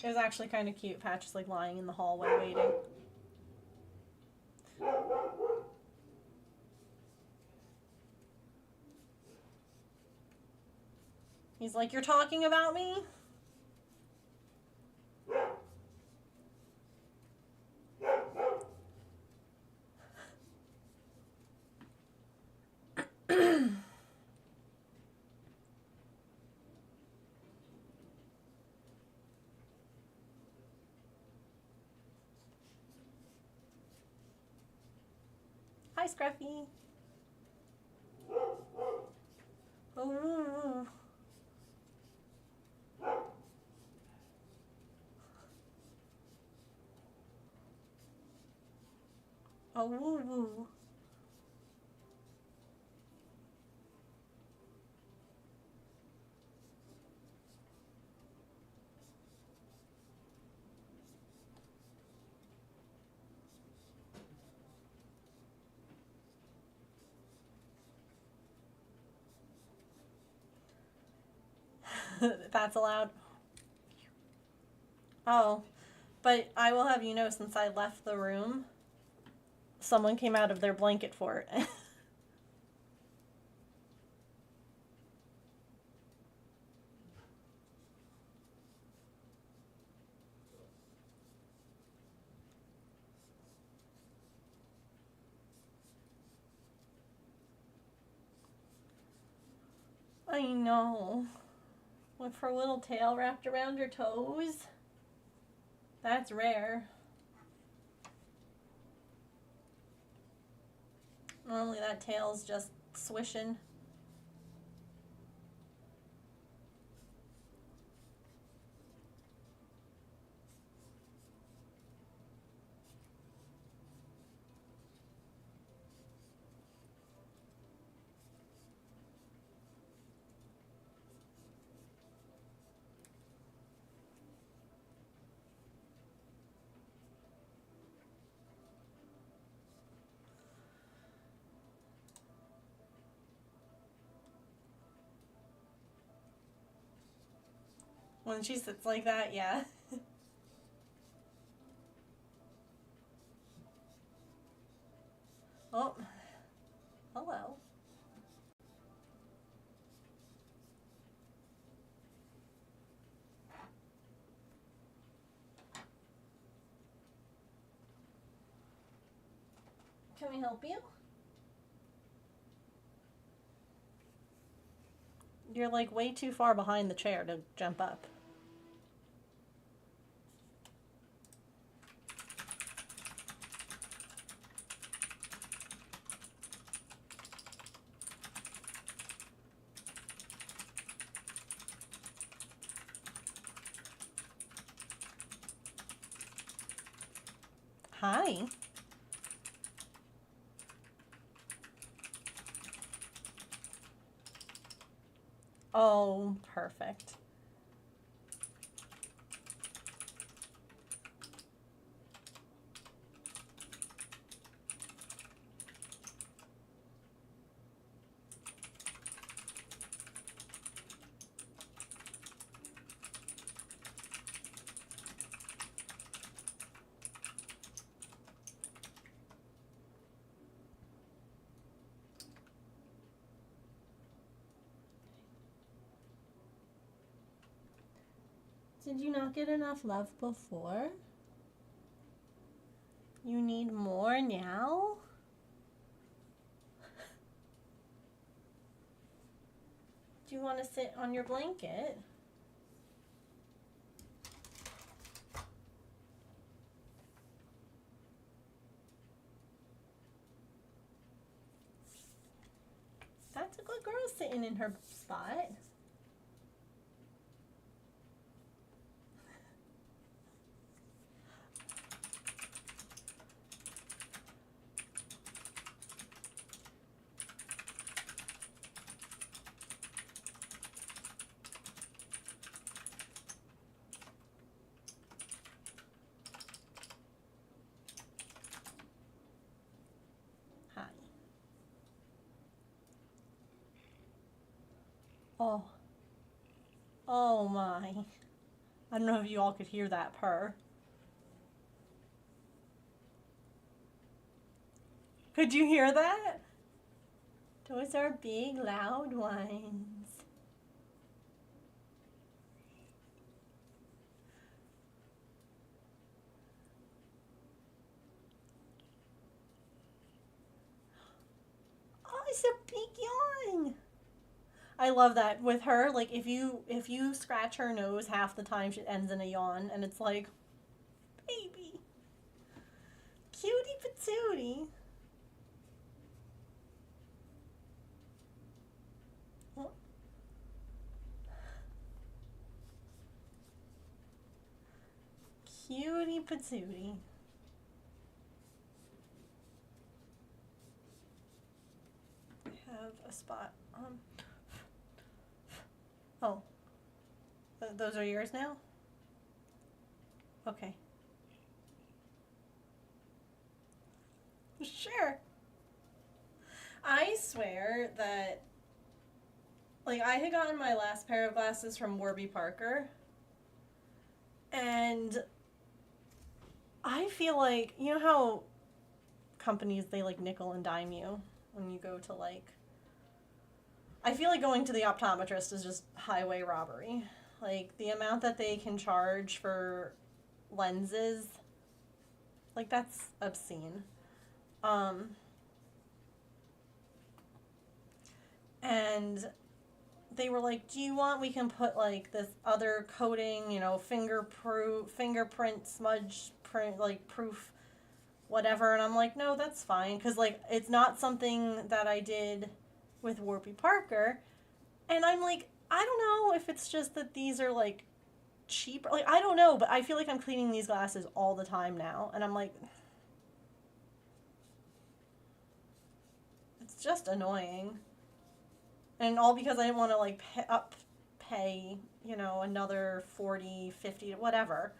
It was actually kind of cute. Patch is like lying in the hallway waiting. He's like, "You're talking about me?" Hi, Scruffy. Oh. Oh, woo woo. That's allowed. Oh, but I will have you know, since I left the room, someone came out of their blanket fort. I know. With her little tail wrapped around her toes. That's rare. Normally that tail's just swishing. When she sits like that, yeah. Oh, hello. Can we help you? You're like way too far behind the chair to jump up. Hi. Oh, perfect. Did you not get enough love before? You need more now? Do you want to sit on your blanket? That's a good girl sitting in her spot. Hi. Oh. Oh my. I don't know if you all could hear that purr. Could you hear that? Those are big, loud ones. Oh, it's a big yawn. I love that with her. Like if you scratch her nose, half the time she ends in a yawn, and it's like, baby, cutie patootie. Cutie patootie. I have a spot. Oh. Those are yours now? Okay. Sure. I swear that, like, I had gotten my last pair of glasses from Warby Parker, and I feel like, you know how companies, they, like, nickel and dime you when you go to, like, I feel like going to the optometrist is just highway robbery. Like, the amount that they can charge for lenses, like, that's obscene. And they were like, do you want, we can put, like, this other coating, you know, fingerprint, smudge print, like, proof, whatever. And I'm like, no, that's fine. Because, like, it's not something that I did with Warby Parker. And I'm like, I don't know if it's just that these are, like, cheaper. Like, I don't know, but I feel like I'm cleaning these glasses all the time now. And I'm like, it's just annoying. And all because I didn't want to, like, pay, you know, another 40, 50, whatever.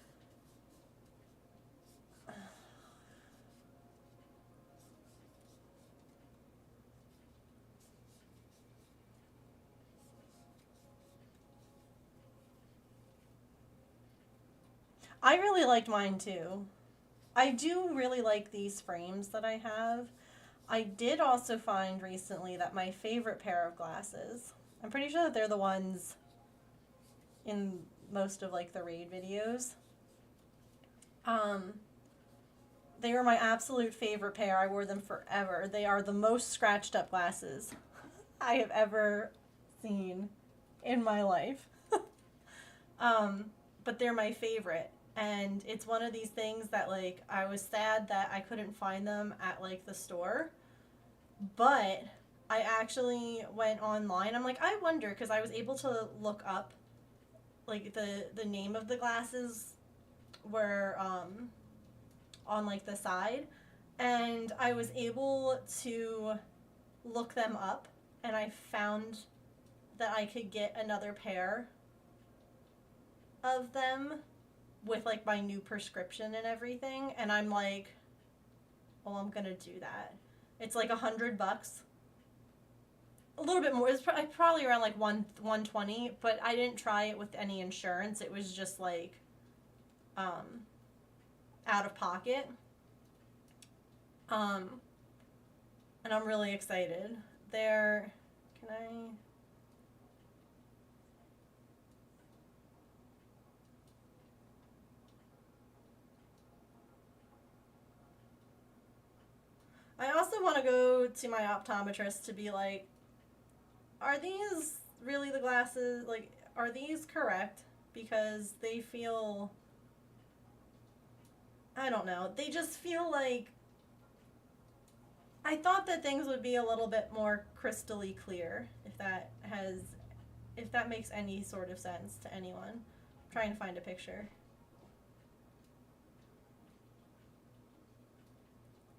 I really liked mine too. I do really like these frames that I have. I did also find recently that my favorite pair of glasses, I'm pretty sure that they're the ones in most of, like, the raid videos. Um, they were my absolute favorite pair. I wore them forever. They are the most scratched up glasses I have ever seen in my life. But they're my favorite. And it's one of these things that, like, I was sad that I couldn't find them at, like, the store. But I actually went online. I'm like, I wonder, because I was able to look up, like, the name of the glasses were on, like, the side. And I was able to look them up. And I found that I could get another pair of them with, like, my new prescription and everything. And I'm like, well, I'm gonna do that. It's like $100, a little bit more. It's probably around, like, 120, but I didn't try it with any insurance. It was just, like, out of pocket. And I'm really excited. Can I? want to go to my optometrist to be like, are these really the glasses? Like, are these correct? Because they feel, I don't know, they just feel like, I thought that things would be a little bit more crystally clear, if that makes any sort of sense to anyone. I'm trying to find a picture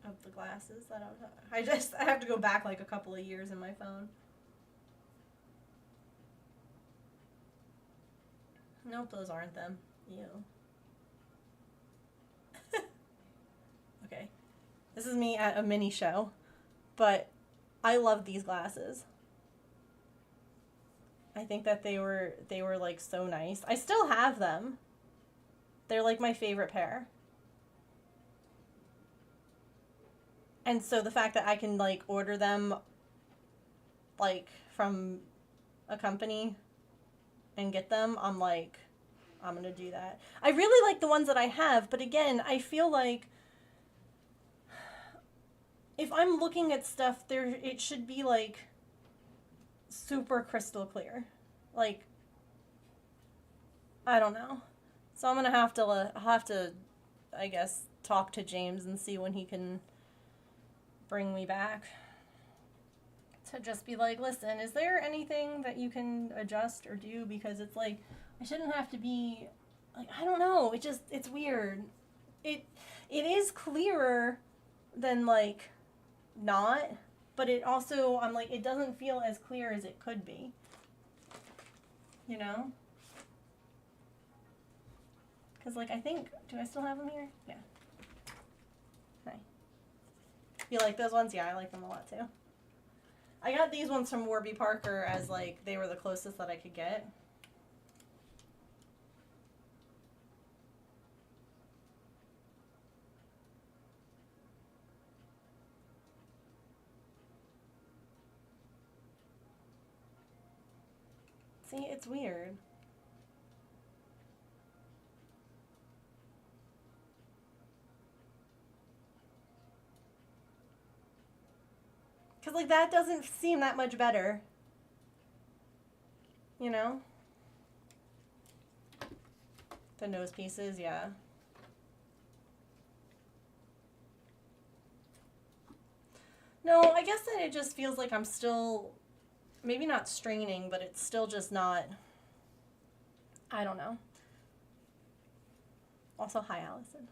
of the glasses that I have to go back like a couple of years in my phone. Nope, those aren't them. Ew. Okay. This is me at a mini show, but I love these glasses. I think that they were like so nice. I still have them. They're like my favorite pair. And so the fact that I can like order them like from a company and get them, I'm like, I'm gonna do that. I really like the ones that I have, but again, I feel like if I'm looking at stuff, it should be like super crystal clear. Like, I don't know. So I'm gonna have to, I guess, talk to James and see when he can bring me back. To just be like, listen, is there anything that you can adjust or do? Because it's like, I shouldn't have to be, like, I don't know. It's weird. It is clearer than, like, not, but it also, I'm like, it doesn't feel as clear as it could be. You know? Because, like, I think, do I still have them here? Yeah. Hi. You like those ones? Yeah, I like them a lot, too. I got these ones from Warby Parker as, like, they were the closest that I could get. See, it's weird. Because, like, that doesn't seem that much better. You know? The nose pieces, yeah. No, I guess that it just feels like I'm still, maybe not straining, but it's still just not, I don't know. Also, hi, Allison.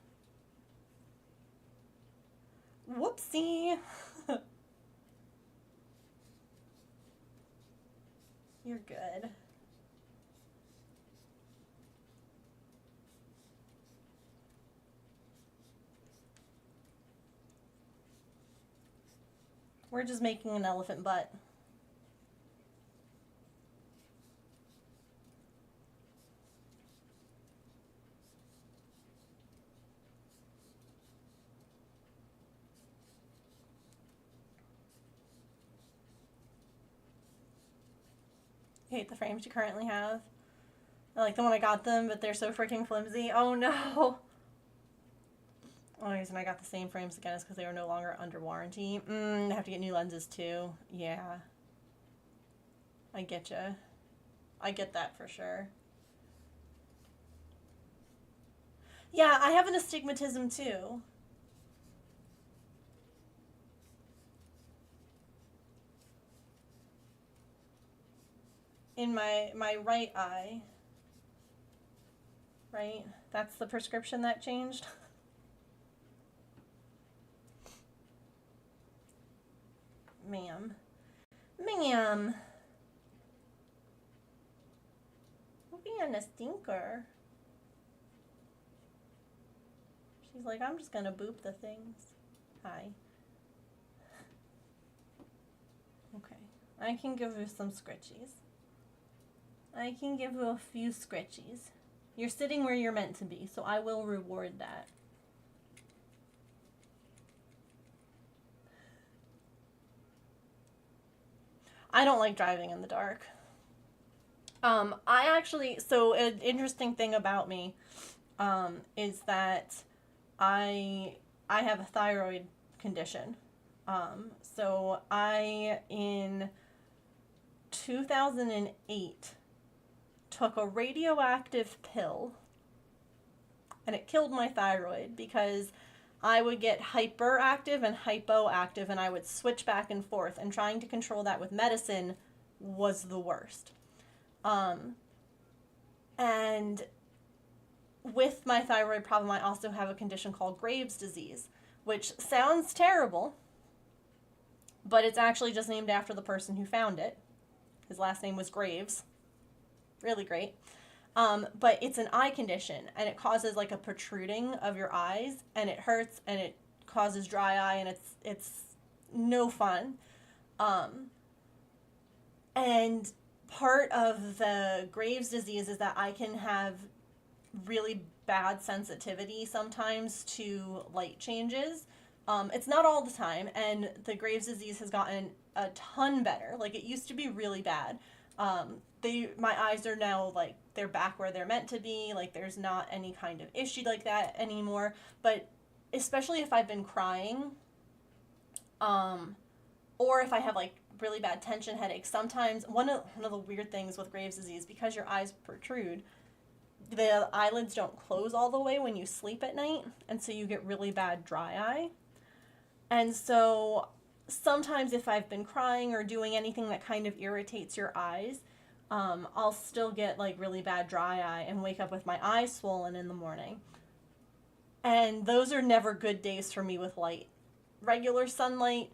Whoopsie. You're good. We're just making an elephant butt. I hate the frames you currently have. I like them when I got them, but they're so freaking flimsy. Oh no! Only reason I got the same frames again is because they were no longer under warranty. I have to get new lenses too. Yeah. I get ya. I get that for sure. Yeah, I have an astigmatism too. In my right eye. Right? That's the prescription that changed. Ma'am. Ma'am. Don't be on a stinker. She's like, I'm just gonna boop the things. Hi. Okay. I can give you some scritchies. I can give you a few scritchies. You're sitting where you're meant to be, so I will reward that. I don't like driving in the dark. I actually, so an interesting thing about me, is that I have a thyroid condition. So I, in 2008, took a radioactive pill, and it killed my thyroid because I would get hyperactive and hypoactive, and I would switch back and forth, and trying to control that with medicine was the worst. And with my thyroid problem, I also have a condition called Graves' disease, which sounds terrible, but it's actually just named after the person who found it. His last name was Graves. Really great. But it's an eye condition, and it causes like a protruding of your eyes, and it hurts, and it causes dry eye, and it's no fun. And part of the Graves' disease is that I can have really bad sensitivity sometimes to light changes. It's not all the time, and the Graves' disease has gotten a ton better. Like, it used to be really bad. My eyes are now, like, they're back where they're meant to be. Like, there's not any kind of issue like that anymore. But especially if I've been crying, or if I have, like, really bad tension headaches, sometimes one of the weird things with Graves' disease, because your eyes protrude, the eyelids don't close all the way when you sleep at night, and so you get really bad dry eye. And so sometimes if I've been crying or doing anything that kind of irritates your eyes, I'll still get like really bad dry eye and wake up with my eyes swollen in the morning. And those are never good days for me with light. Regular sunlight,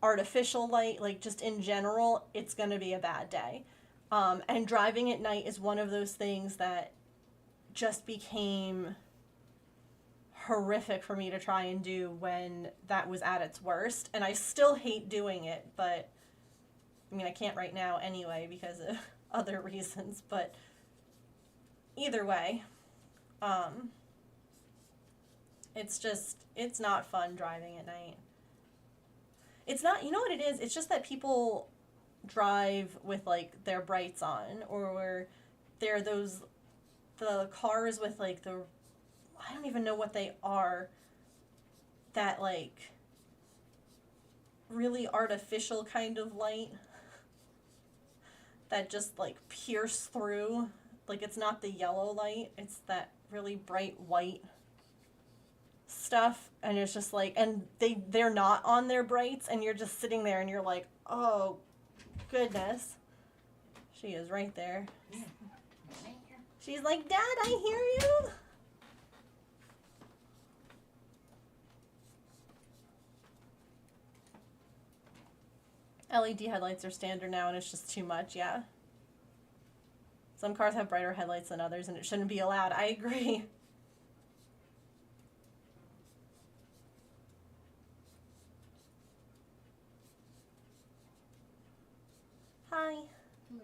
artificial light, like just in general, it's going to be a bad day. And driving at night is one of those things that just became horrific for me to try and do when that was at its worst. And I still hate doing it, but I mean, I can't right now anyway because of other reasons, but either way, it's not fun driving at night. It's not, you know what it is? It's just that people drive with like their brights on, or they're the cars with like I don't even know what they are, that like really artificial kind of light that just like pierce through. Like, it's not the yellow light, it's that really bright white stuff, and it's just like, and they're not on their brights, and you're just sitting there and you're like, oh goodness, she is right there. She's like, Dad, I hear you. LED headlights are standard now, and it's just too much, yeah. Some cars have brighter headlights than others, and it shouldn't be allowed. I agree. Hi. Hello.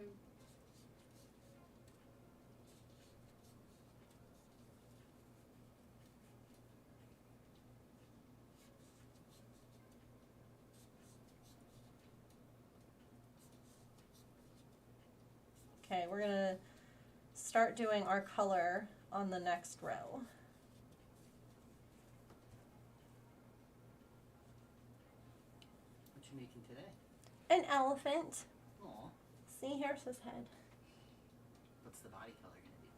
Okay, we're gonna start doing our color on the next row. What you making today? An elephant. Aw. See, here's his head. What's the body color gonna be?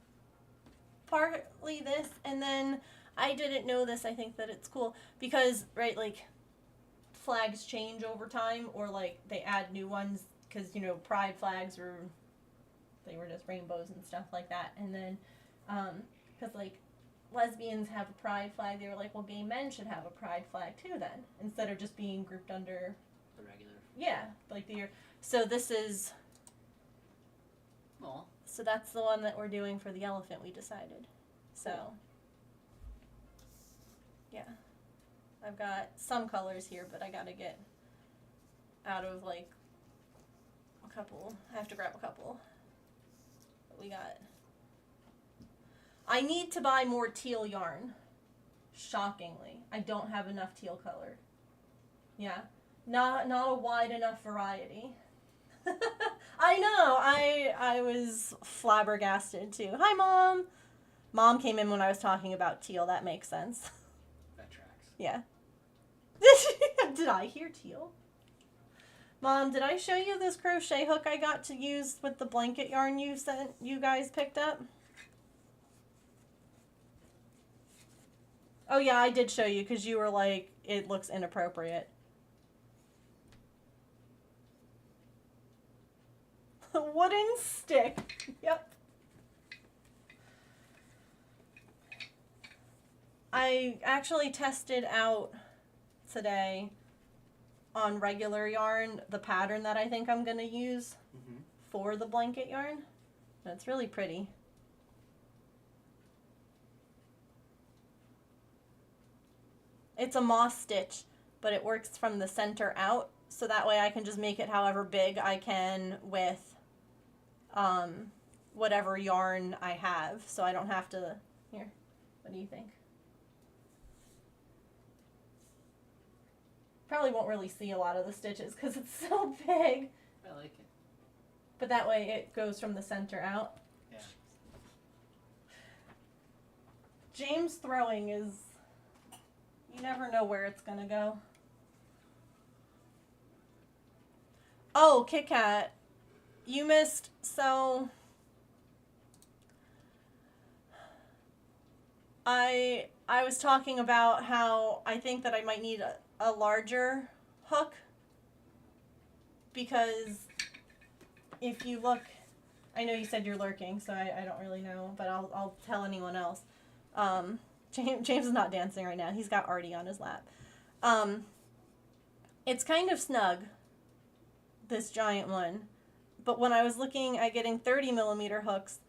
Partly this, and then I didn't know this. I think that it's cool because, right, like, flags change over time, or like they add new ones, because, you know, pride flags were just rainbows and stuff like that. And then because like lesbians have a pride flag, they were like, well, gay men should have a pride flag too then, instead of just being grouped under The regular. yeah, like so this is Aw. so that's the one that we're doing for the elephant, we decided. So Cool. yeah, I've got some colors here, but I gotta get out of like a couple. I have to grab a couple. But we got, I need to buy more teal yarn. Shockingly, I don't have enough teal color. Yeah, not a wide enough variety. I know. I was flabbergasted too. Hi, Mom. Mom came in when I was talking about teal. That makes sense. That tracks. Yeah. Did I hear teal? Mom, did I show you this crochet hook I got to use with the blanket yarn you guys picked up? Oh yeah, I did show you because you were like, it looks inappropriate. Wooden stick. Yep. I actually tested out today on regular yarn the pattern that I think I'm going to use for the blanket yarn. And it's really pretty. It's a moss stitch, but it works from the center out, so that way I can just make it however big I can with whatever yarn I have, so I don't have to... Here, what do you think? Probably won't really see a lot of the stitches because it's so big. I like it. But that way it goes from the center out. Yeah. James throwing is... You never know where it's gonna go. Oh, Kit Kat. You missed, so... I was talking about how I think that I might need a larger hook. Because if you look... I know you said you're lurking, so I don't really know, but I'll tell anyone else. James is not dancing right now. He's got Artie on his lap. It's kind of snug, this giant one. But when I was looking at getting 30 millimeter hooks,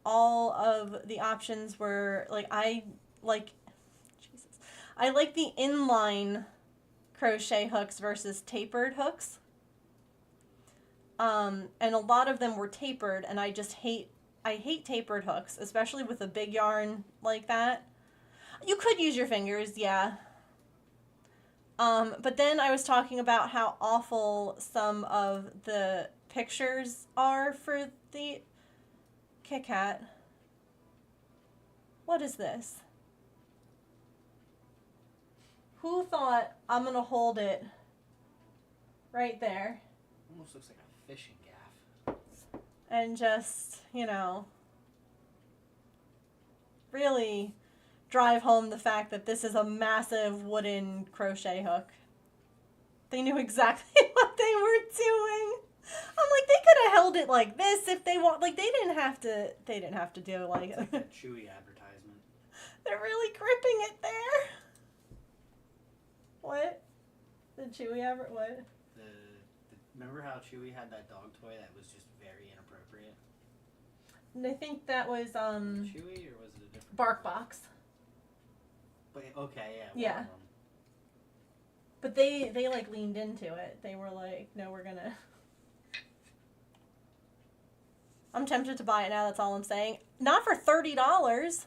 all of the options were, like, I like the inline crochet hooks versus tapered hooks. And a lot of them were tapered, and I hate tapered hooks, especially with a big yarn like that. You could use your fingers, yeah. But then I was talking about how awful some of the pictures are for the Kit Kat. What is this? Who thought I'm gonna hold it right there? Almost looks like a fishing gaff. And just, you know, really drive home the fact that this is a massive wooden crochet hook. They knew exactly what they were doing. I'm like, they could have held it like this if they want. Like, they didn't have to do like It's like that Chewy advertisement. They're really gripping it there. What? The Chewy what? Remember how Chewy had that dog toy that was just very inappropriate? And I think that was Chewy, or was it a different BarkBox. But okay, yeah. Yeah. One of them. But they like leaned into it. They were like, no, we're gonna... I'm tempted to buy it now, that's all I'm saying. Not for $30.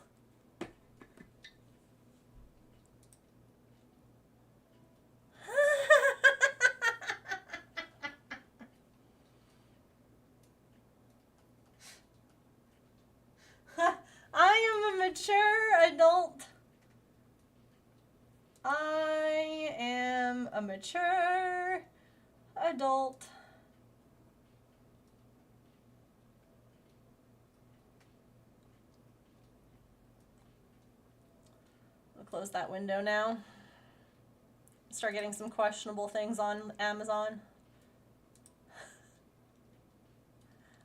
I am a mature adult. I am a mature adult. I'll close that window now. Start getting some questionable things on Amazon.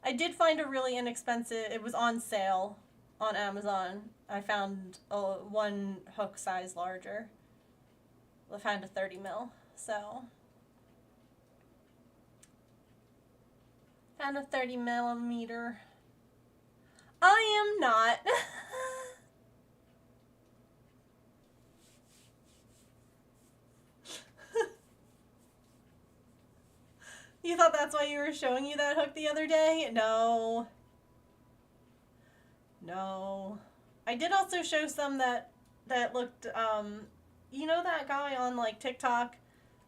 I did find a really inexpensive, it was on sale on Amazon. I found one hook size larger. I found a 30 mil, so. Found a 30 millimeter. I am not. You thought that's why you were showing you that hook the other day? No. No. I did also show some that looked, you know that guy on, like, TikTok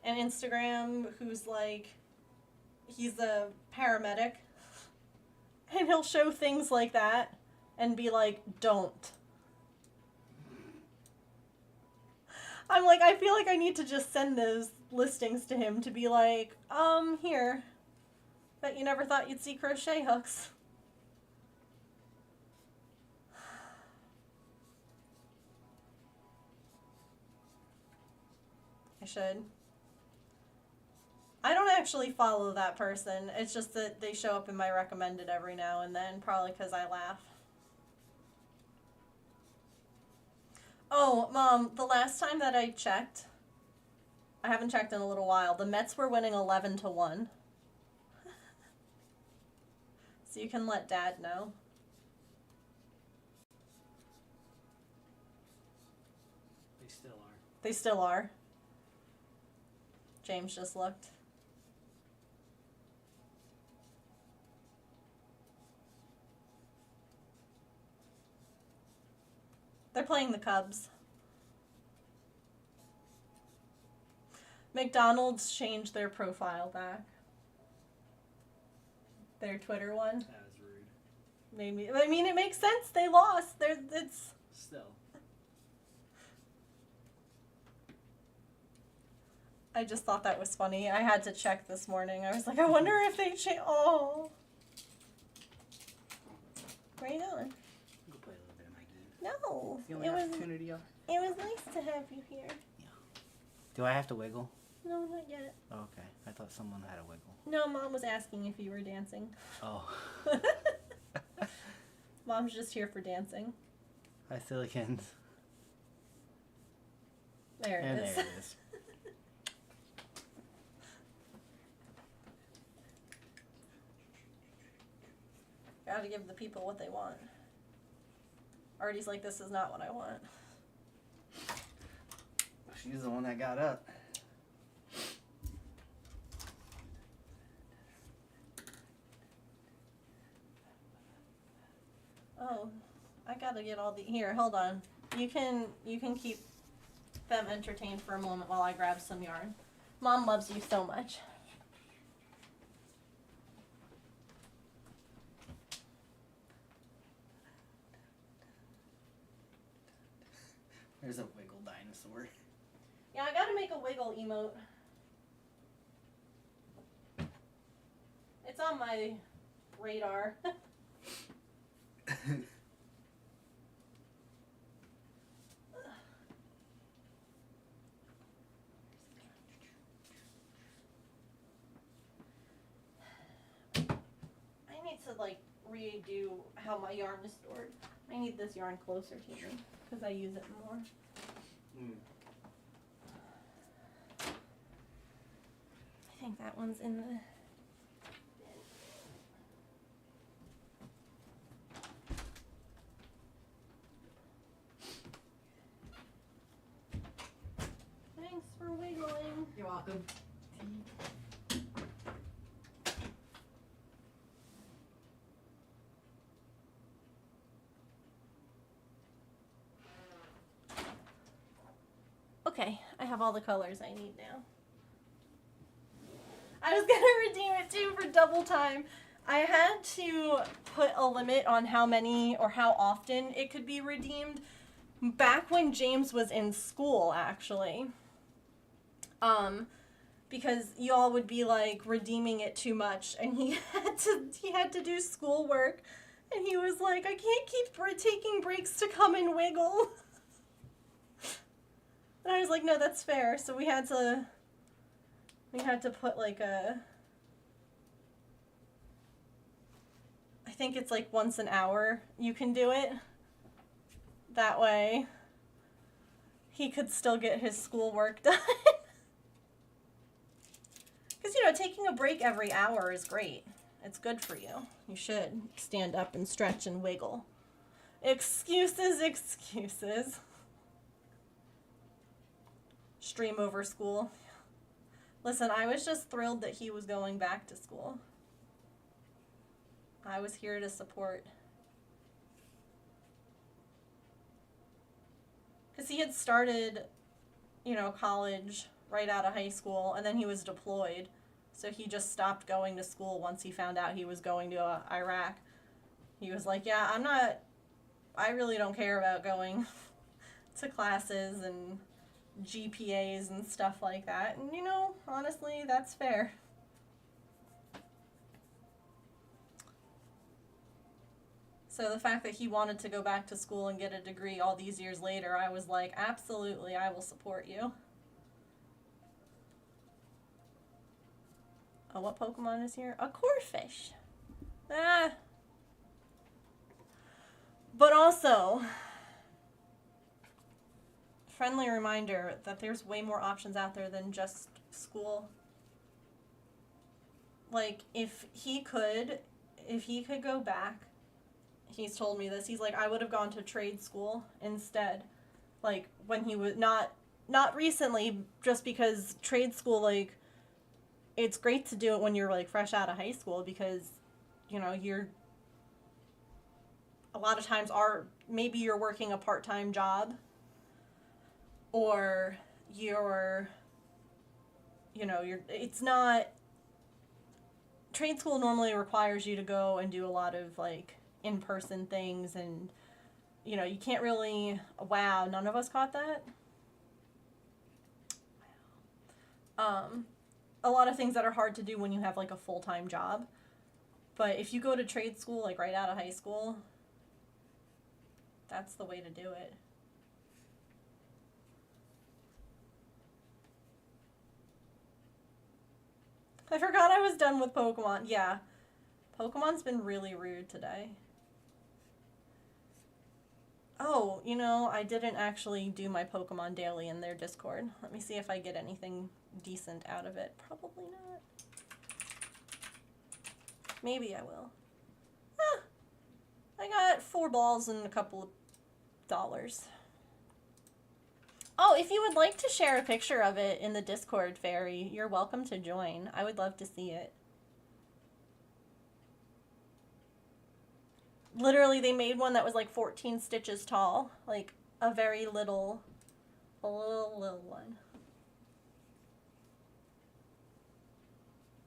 and Instagram who's, like, he's a paramedic? And he'll show things like that and be like, don't. I'm like, I feel like I need to just send those listings to him to be like, here. Bet you never thought you'd see crochet hooks. I should. I don't actually follow that person. It's just that they show up in my recommended every now and then, probably because I laugh. Oh, Mom, the last time that I checked, I haven't checked in a little while, the Mets were winning 11-1. So you can let Dad know. They still are. They still are. James just looked. They're playing the Cubs. McDonald's changed their profile back. Their Twitter one. That was rude. Made me. I mean, it makes sense. They lost. It's. Still. I just thought that was funny. I had to check this morning. I was like, I wonder if they change. Oh. Where are you going? Go play a little bit of my game. No. It's the only opportunity. It was nice to have you here. Do I have to wiggle? No, not yet. Oh, okay. I thought someone had a wiggle. No, Mom was asking if you were dancing. Oh. Mom's just here for dancing. Hi, Silicons. There it And is. there it is. Gotta give the people what they want. Artie's like, this is not what I want. She's the one that got up. Oh, I gotta get all the here. Hold on. You can keep them entertained for a moment while I grab some yarn. Mom loves you so much. There's a wiggle dinosaur. Yeah, I gotta make a wiggle emote. It's on my radar. I need to like redo how my yarn is stored. I need this yarn closer to me because I use it more. Mm. I think that one's in the bin. Thanks for wiggling. You're welcome. Okay, I have all the colors I need now. I was gonna redeem it too for double time. I had to put a limit on how many or how often it could be redeemed back when James was in school, actually. Because y'all would be like redeeming it too much, and he had to do schoolwork, and he was like, I can't keep taking breaks to come and wiggle. And I was like, no, that's fair. So we had to put like I think it's like once an hour you can do it. That way he could still get his schoolwork done. Because, you know, taking a break every hour is great. It's good for you. You should stand up and stretch and wiggle. Excuses, excuses. Stream over school. Listen, I was just thrilled that he was going back to school. I was here to support. Because he had started, you know, college right out of high school, and then he was deployed. So he just stopped going to school once he found out he was going to Iraq. He was like, yeah, I really don't care about going to classes and GPAs and stuff like that. And you know, honestly, that's fair. So the fact that he wanted to go back to school and get a degree all these years later, I was like, absolutely, I will support you. Oh, what Pokemon is here? A Corphish. Ah. But also, friendly reminder that there's way more options out there than just school. Like, if he could go back, he's told me this, he's like, I would have gone to trade school instead. Like, when he was, not recently, just because trade school, like, it's great to do it when you're, like, fresh out of high school because, you know, you're, a lot of times maybe you're working a part-time job, or it's not, trade school normally requires you to go and do a lot of, like, in-person things, and, you know, you can't really, wow, none of us caught that? A lot of things that are hard to do when you have, like, a full-time job. But if you go to trade school, like, right out of high school, that's the way to do it. I forgot I was done with Pokemon. Yeah. Pokemon's been really rude today. Oh, you know, I didn't actually do my Pokemon daily in their Discord. Let me see if I get anything decent out of it. Probably not. Maybe I will. Ah, I got 4 balls and a couple of dollars. Oh, if you would like to share a picture of it in the Discord, Fairy, you're welcome to join. I would love to see it. Literally, they made one that was like 14 stitches tall. Like, a very little one.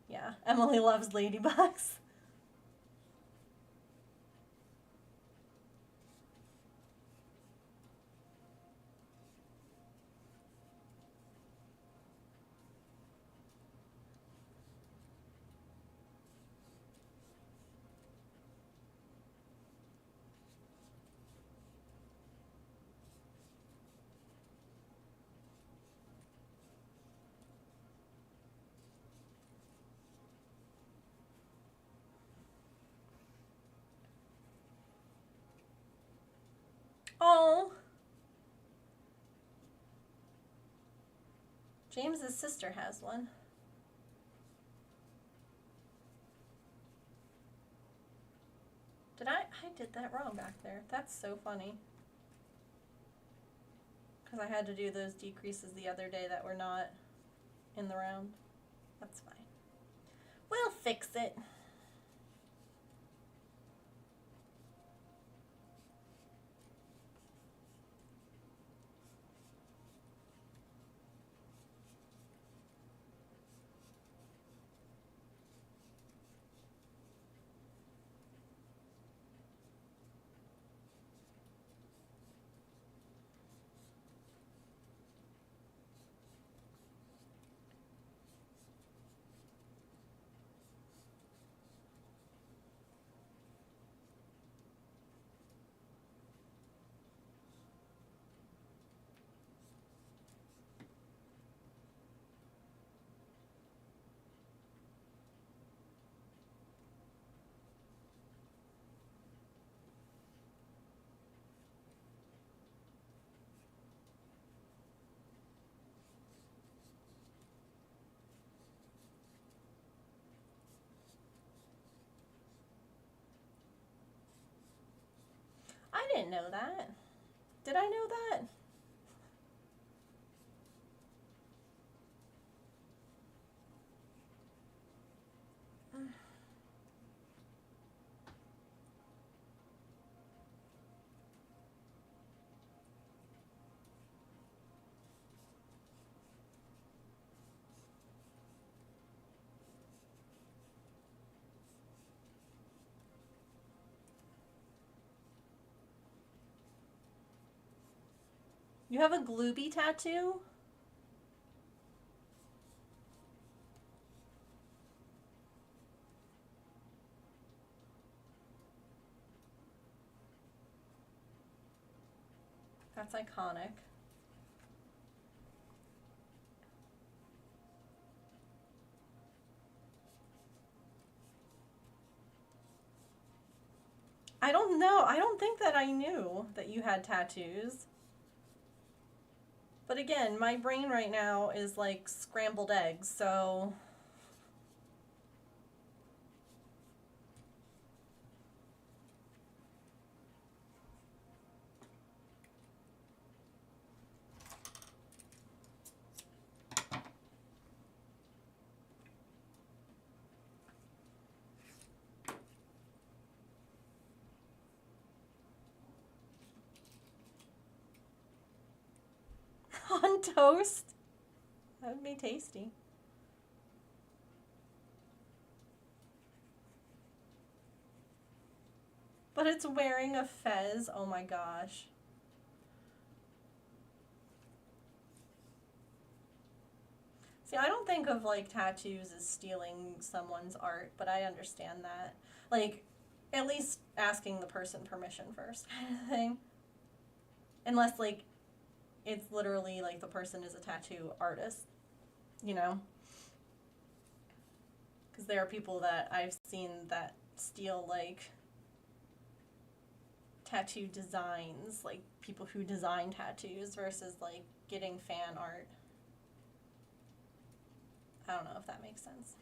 Yeah, Emily loves ladybugs. Oh. James's sister has one. I did that wrong back there. That's so funny. Because I had to do those decreases the other day that were not in the round. That's fine. We'll fix it. I didn't know that. Did I know that? You have a Glooby tattoo? That's iconic. I don't know. I don't think that I knew that you had tattoos. But again, my brain right now is like scrambled eggs, so. On toast? That would be tasty. But it's wearing a fez. Oh my gosh. See, I don't think of like tattoos as stealing someone's art, but I understand that. Like, at least asking the person permission first, kind of thing. Unless, like, it's literally like the person is a tattoo artist, you know? Because there are people that I've seen that steal, like, tattoo designs, like people who design tattoos versus, like, getting fan art. I don't know if that makes sense.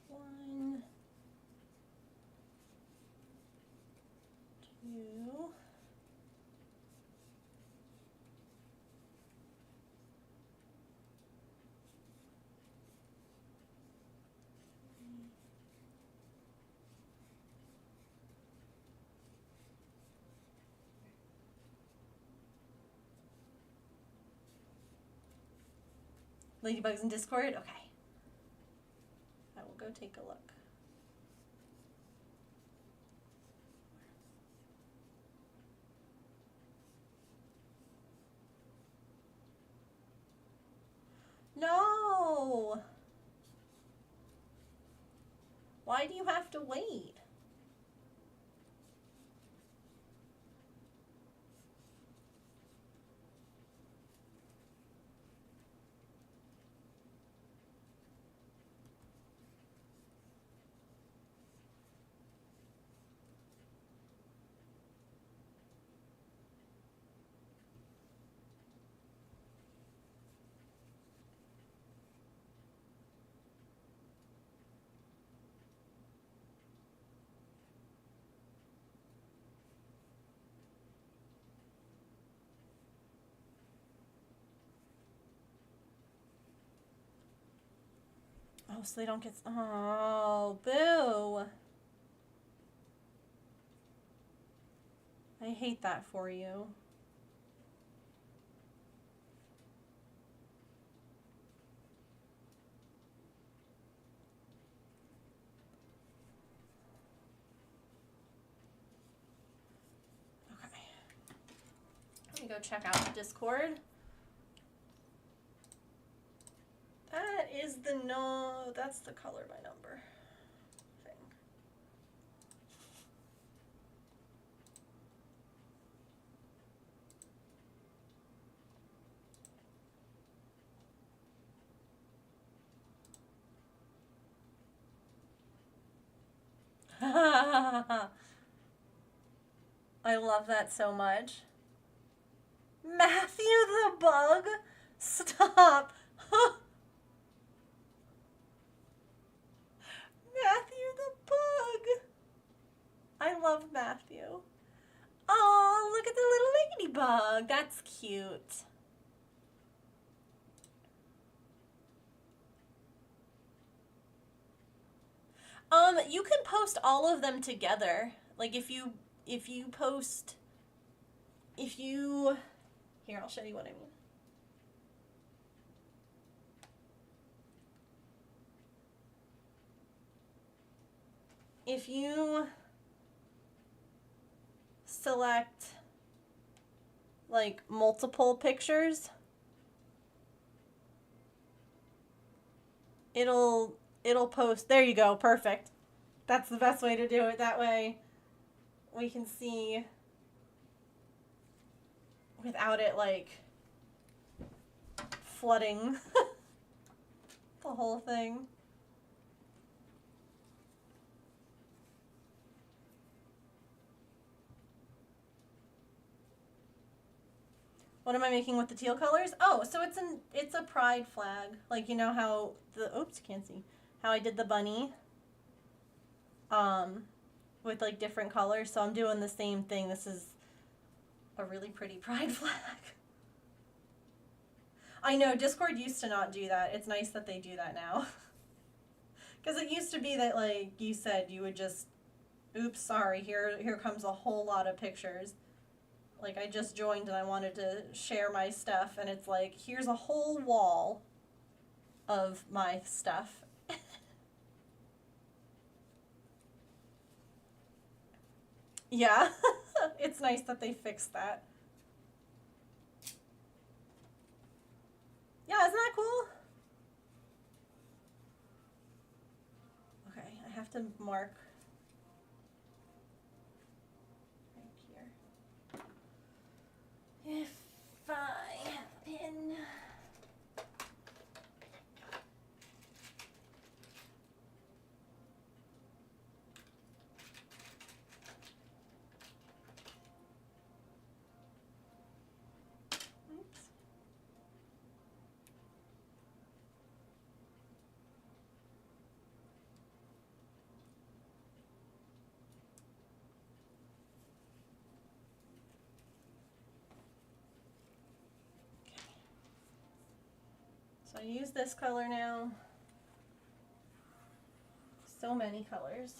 One, two. Ladybugs in Discord? Okay. I will go take a look. No! Why do you have to wait? Oh, so they don't get. Oh, boo. I hate that for you. me go check out the Discord. That is the that's the color by number thing. I love that so much. Matthew the Bug? Stop. Matthew the Bug. I love Matthew. Oh, look at the little ladybug. That's cute. You can post all of them together. Like if you post, here, I'll show you what I mean. If you select like multiple pictures, it'll post. There you go. Perfect. That's the best way to do it. That way we can see without it like flooding the whole thing. What am I making with the teal colors? Oh, so it's a pride flag. Like, you know how oops, can't see. How I did the bunny with like different colors. So I'm doing the same thing. This is a really pretty pride flag. I know Discord used to not do that. It's nice that they do that now. Because it used to be that, like you said, you would just, oops, sorry, here comes a whole lot of pictures. Like, I just joined and I wanted to share my stuff, and it's like, here's a whole wall of my stuff. Yeah, it's nice that they fixed that. Yeah, isn't that cool? Okay, I have to mark right here. If I have a pin. Oops. So I use this color now. So many colors.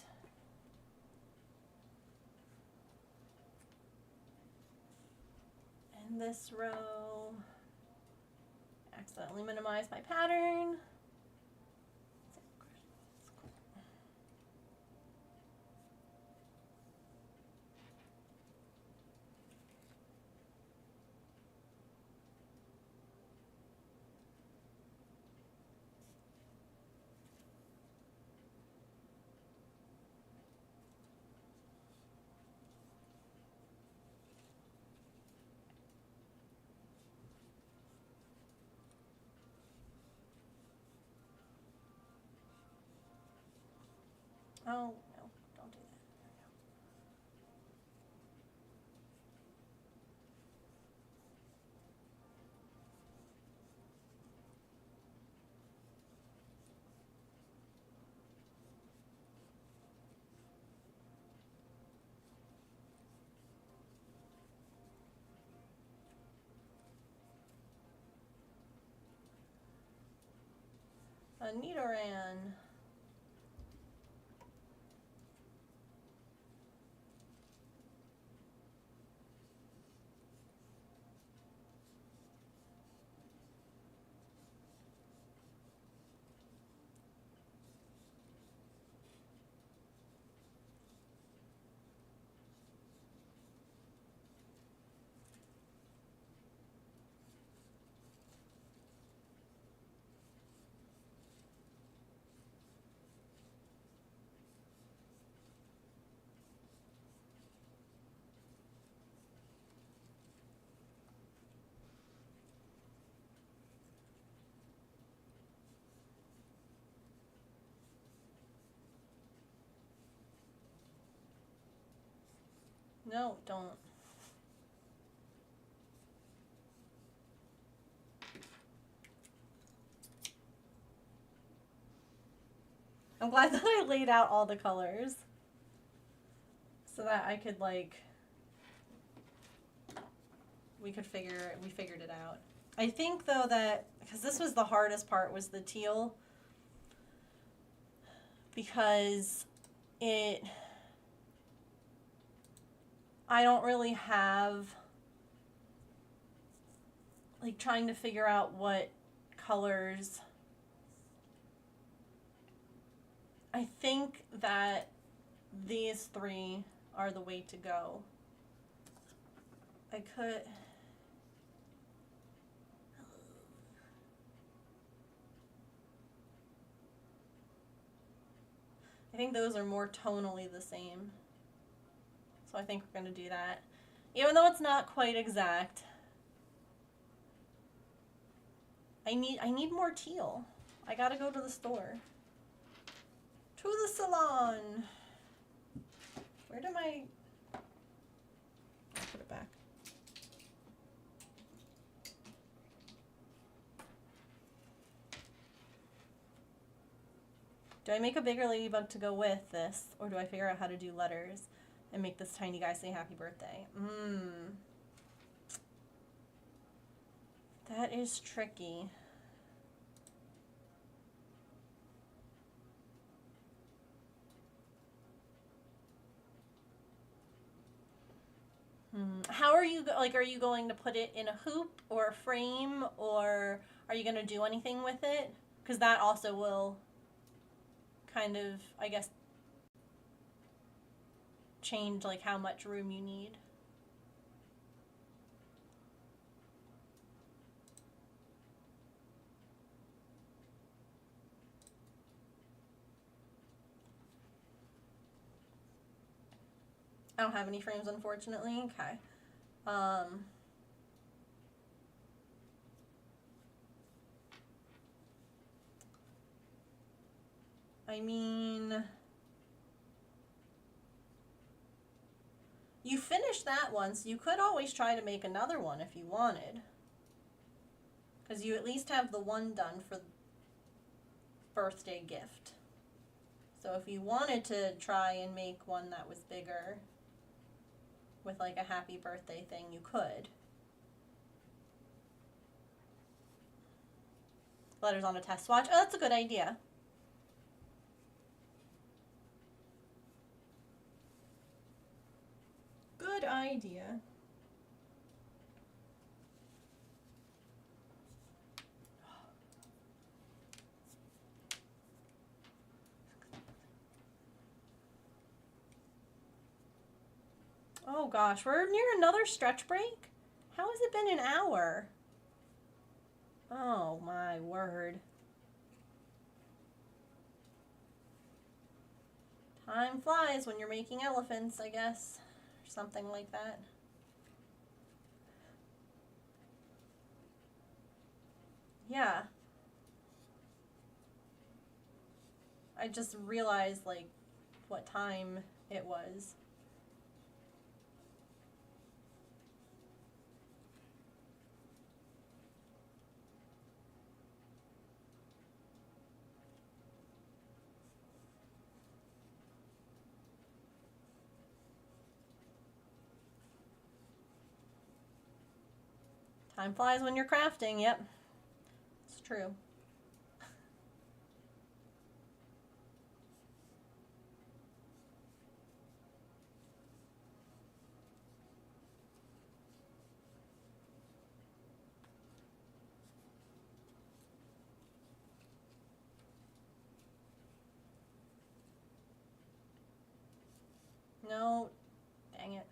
And this row, accidentally minimize my pattern. Oh, no, don't do that. There you go. Nidoran. No, don't. I'm glad that I laid out all the colors so that I could, like, we figured it out. I think, though, that, because this was the hardest part, was the teal, because I don't really have, like, trying to figure out what colors. I think that these three are the way to go. I think those are more tonally the same. So I think we're going to do that. Even though it's not quite exact. I need more teal. I got to go to the store. To the salon. Where did my... Put it back. Do I make a bigger ladybug to go with this, or do I figure out how to do letters and make this tiny guy say happy birthday? That is tricky. How are you, like, are you going to put it in a hoop or a frame, or are you going to do anything with it? Because that also will kind of, I guess, change, like, how much room you need. I don't have any frames, unfortunately. Okay. I mean, you finished that one, so you could always try to make another one if you wanted. Because you at least have the one done for birthday gift. So if you wanted to try and make one that was bigger with, like, a happy birthday thing, you could. Letters on a test swatch. Oh, that's a good idea. Good idea. Oh gosh, we're near another stretch break? How has it been an hour? Oh my word. Time flies when you're making elephants, I guess. Or something like that. Yeah. I just realized, like, what time it was. Time flies when you're crafting, yep. It's true. No, dang it.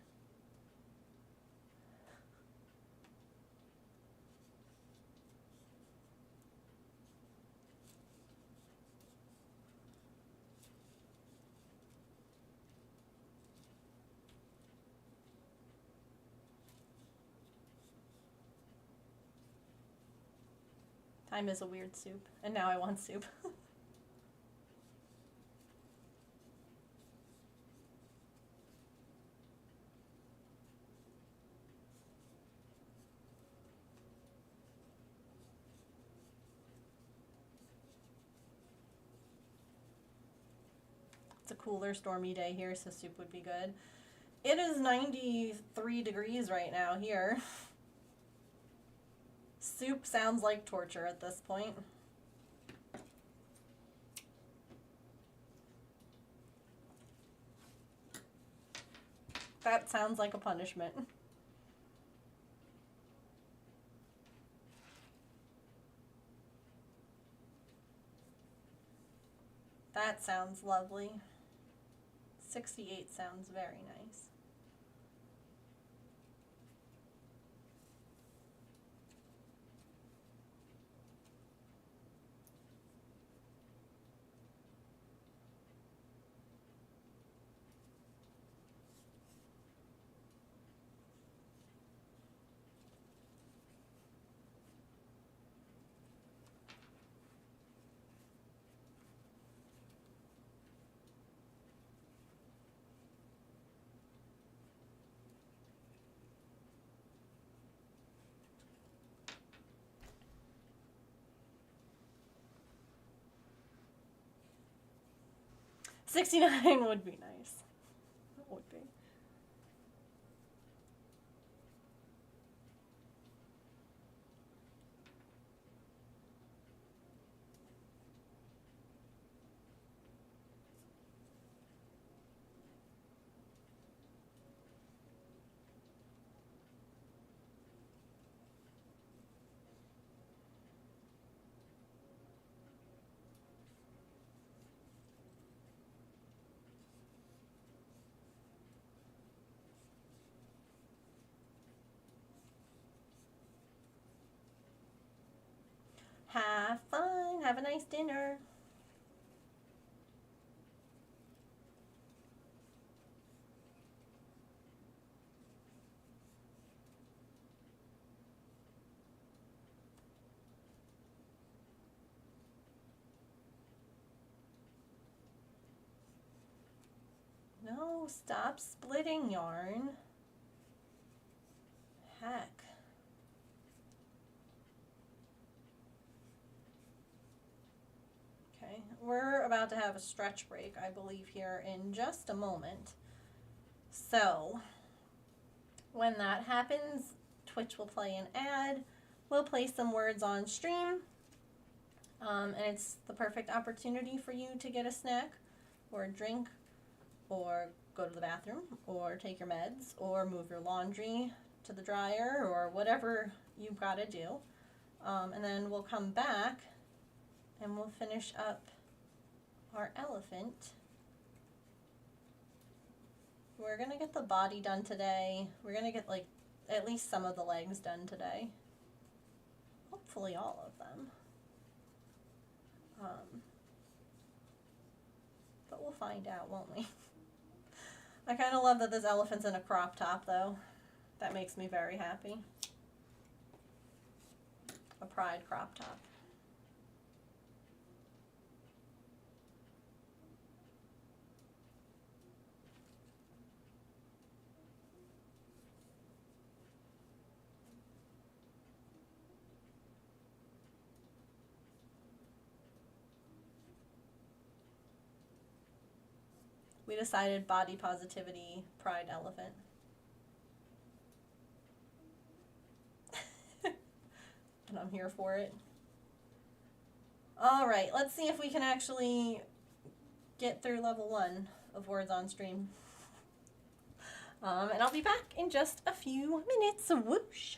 Time is a weird soup, and now I want soup. cooler, stormy day here, so soup would be good. It is 93 degrees right now here. Soup sounds like torture at this point. That sounds like a punishment. That sounds lovely. 68 sounds very nice. $69 would be nice. It would be. Have fun. Have a nice dinner. No, stop splitting yarn. Heck. Okay, we're about to have a stretch break, I believe, here in just a moment. So, when that happens, Twitch will play an ad. We'll play some words on stream. And it's the perfect opportunity for you to get a snack or a drink or go to the bathroom or take your meds or move your laundry to the dryer or whatever you've got to do. And then we'll come back and we'll finish up our elephant. We're going to get the body done today. We're going to get like at least some of the legs done today. Hopefully all of them. But we'll find out, won't we? I kind of love that this elephant's in a crop top, though. That makes me very happy. A Pride crop top. We decided body positivity, Pride elephant. And I'm here for it. All right, let's see if we can actually get through level 1 of Words on Stream. And I'll be back in just a few minutes. Whoosh!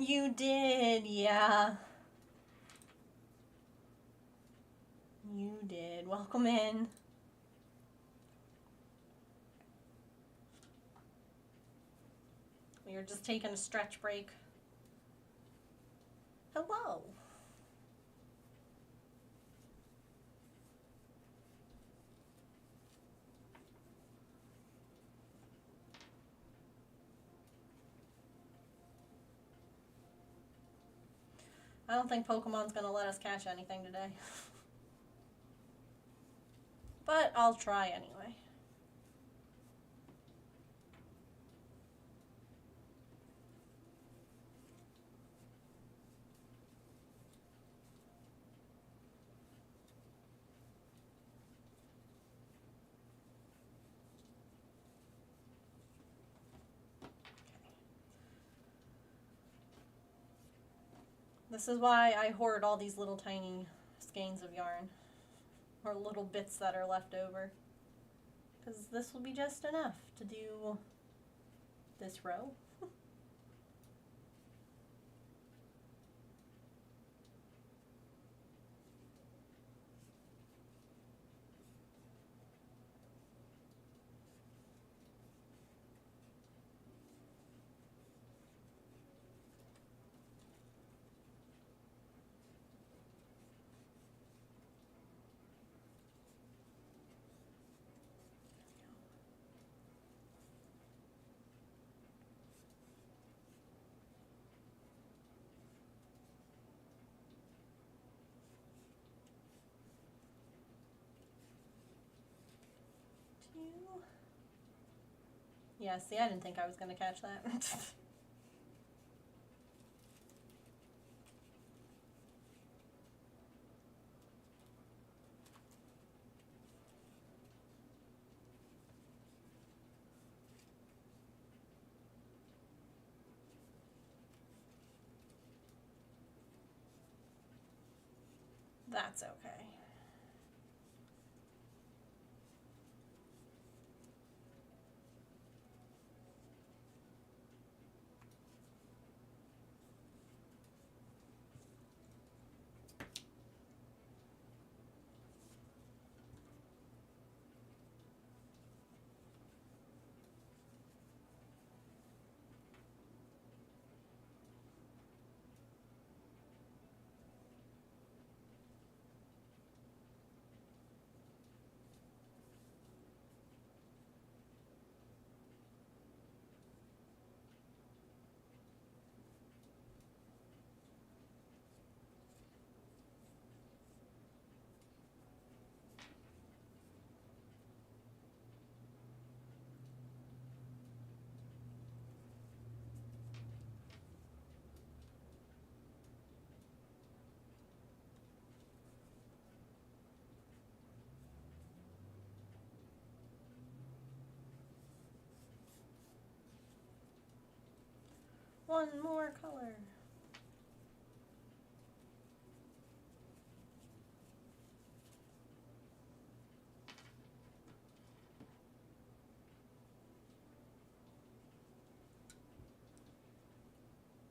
You did, yeah. You did. Welcome in. We were just taking a stretch break. Hello. I don't think Pokemon's gonna let us catch anything today. But I'll try anyway. This is why I hoard all these little tiny skeins of yarn. Or little bits that are left over. Because this will be just enough to do this row. Yeah, see, I didn't think I was going to catch that. That's okay. One more color.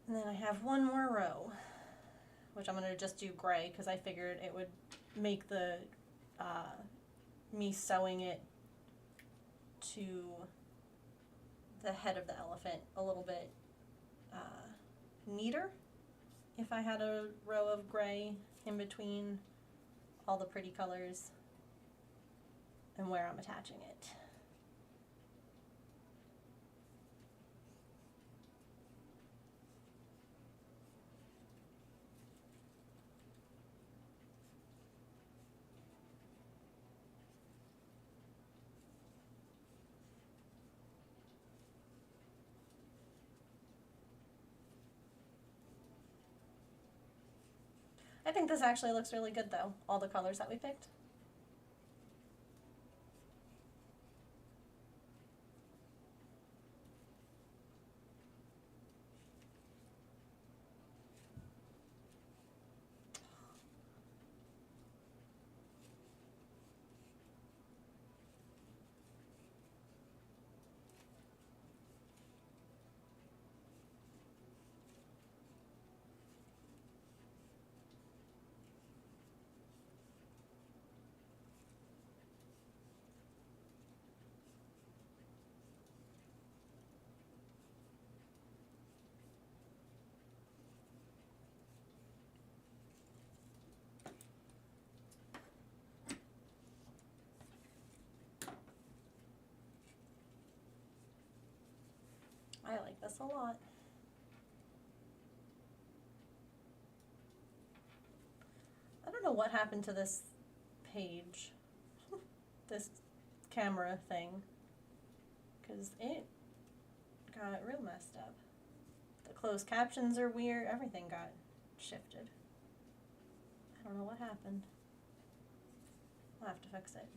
And then I have one more row, which I'm going to just do gray because I figured it would make the me sewing it to the head of the elephant a little bit neater if I had a row of gray in between all the pretty colors and where I'm attaching it. I think this actually looks really good though, all the colors that we picked. I like this a lot. I don't know what happened to this page, this camera thing, because it got real messed up. The closed captions are weird, everything got shifted. I don't know what happened. I'll have to fix it.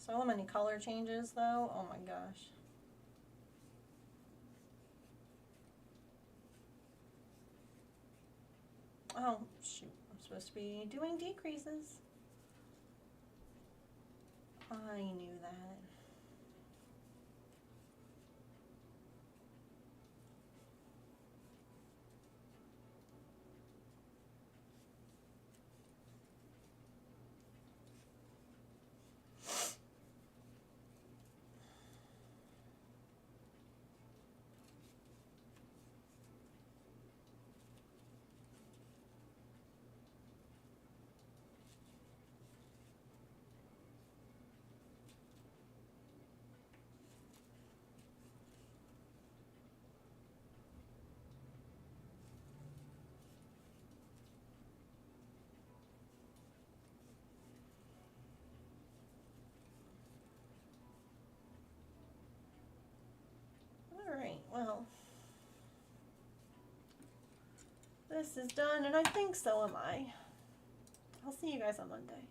So many color changes though, oh my gosh. Oh shoot, I'm supposed to be doing decreases. I knew that. Alright, well, this is done, and I think so am I. I'll see you guys on Monday.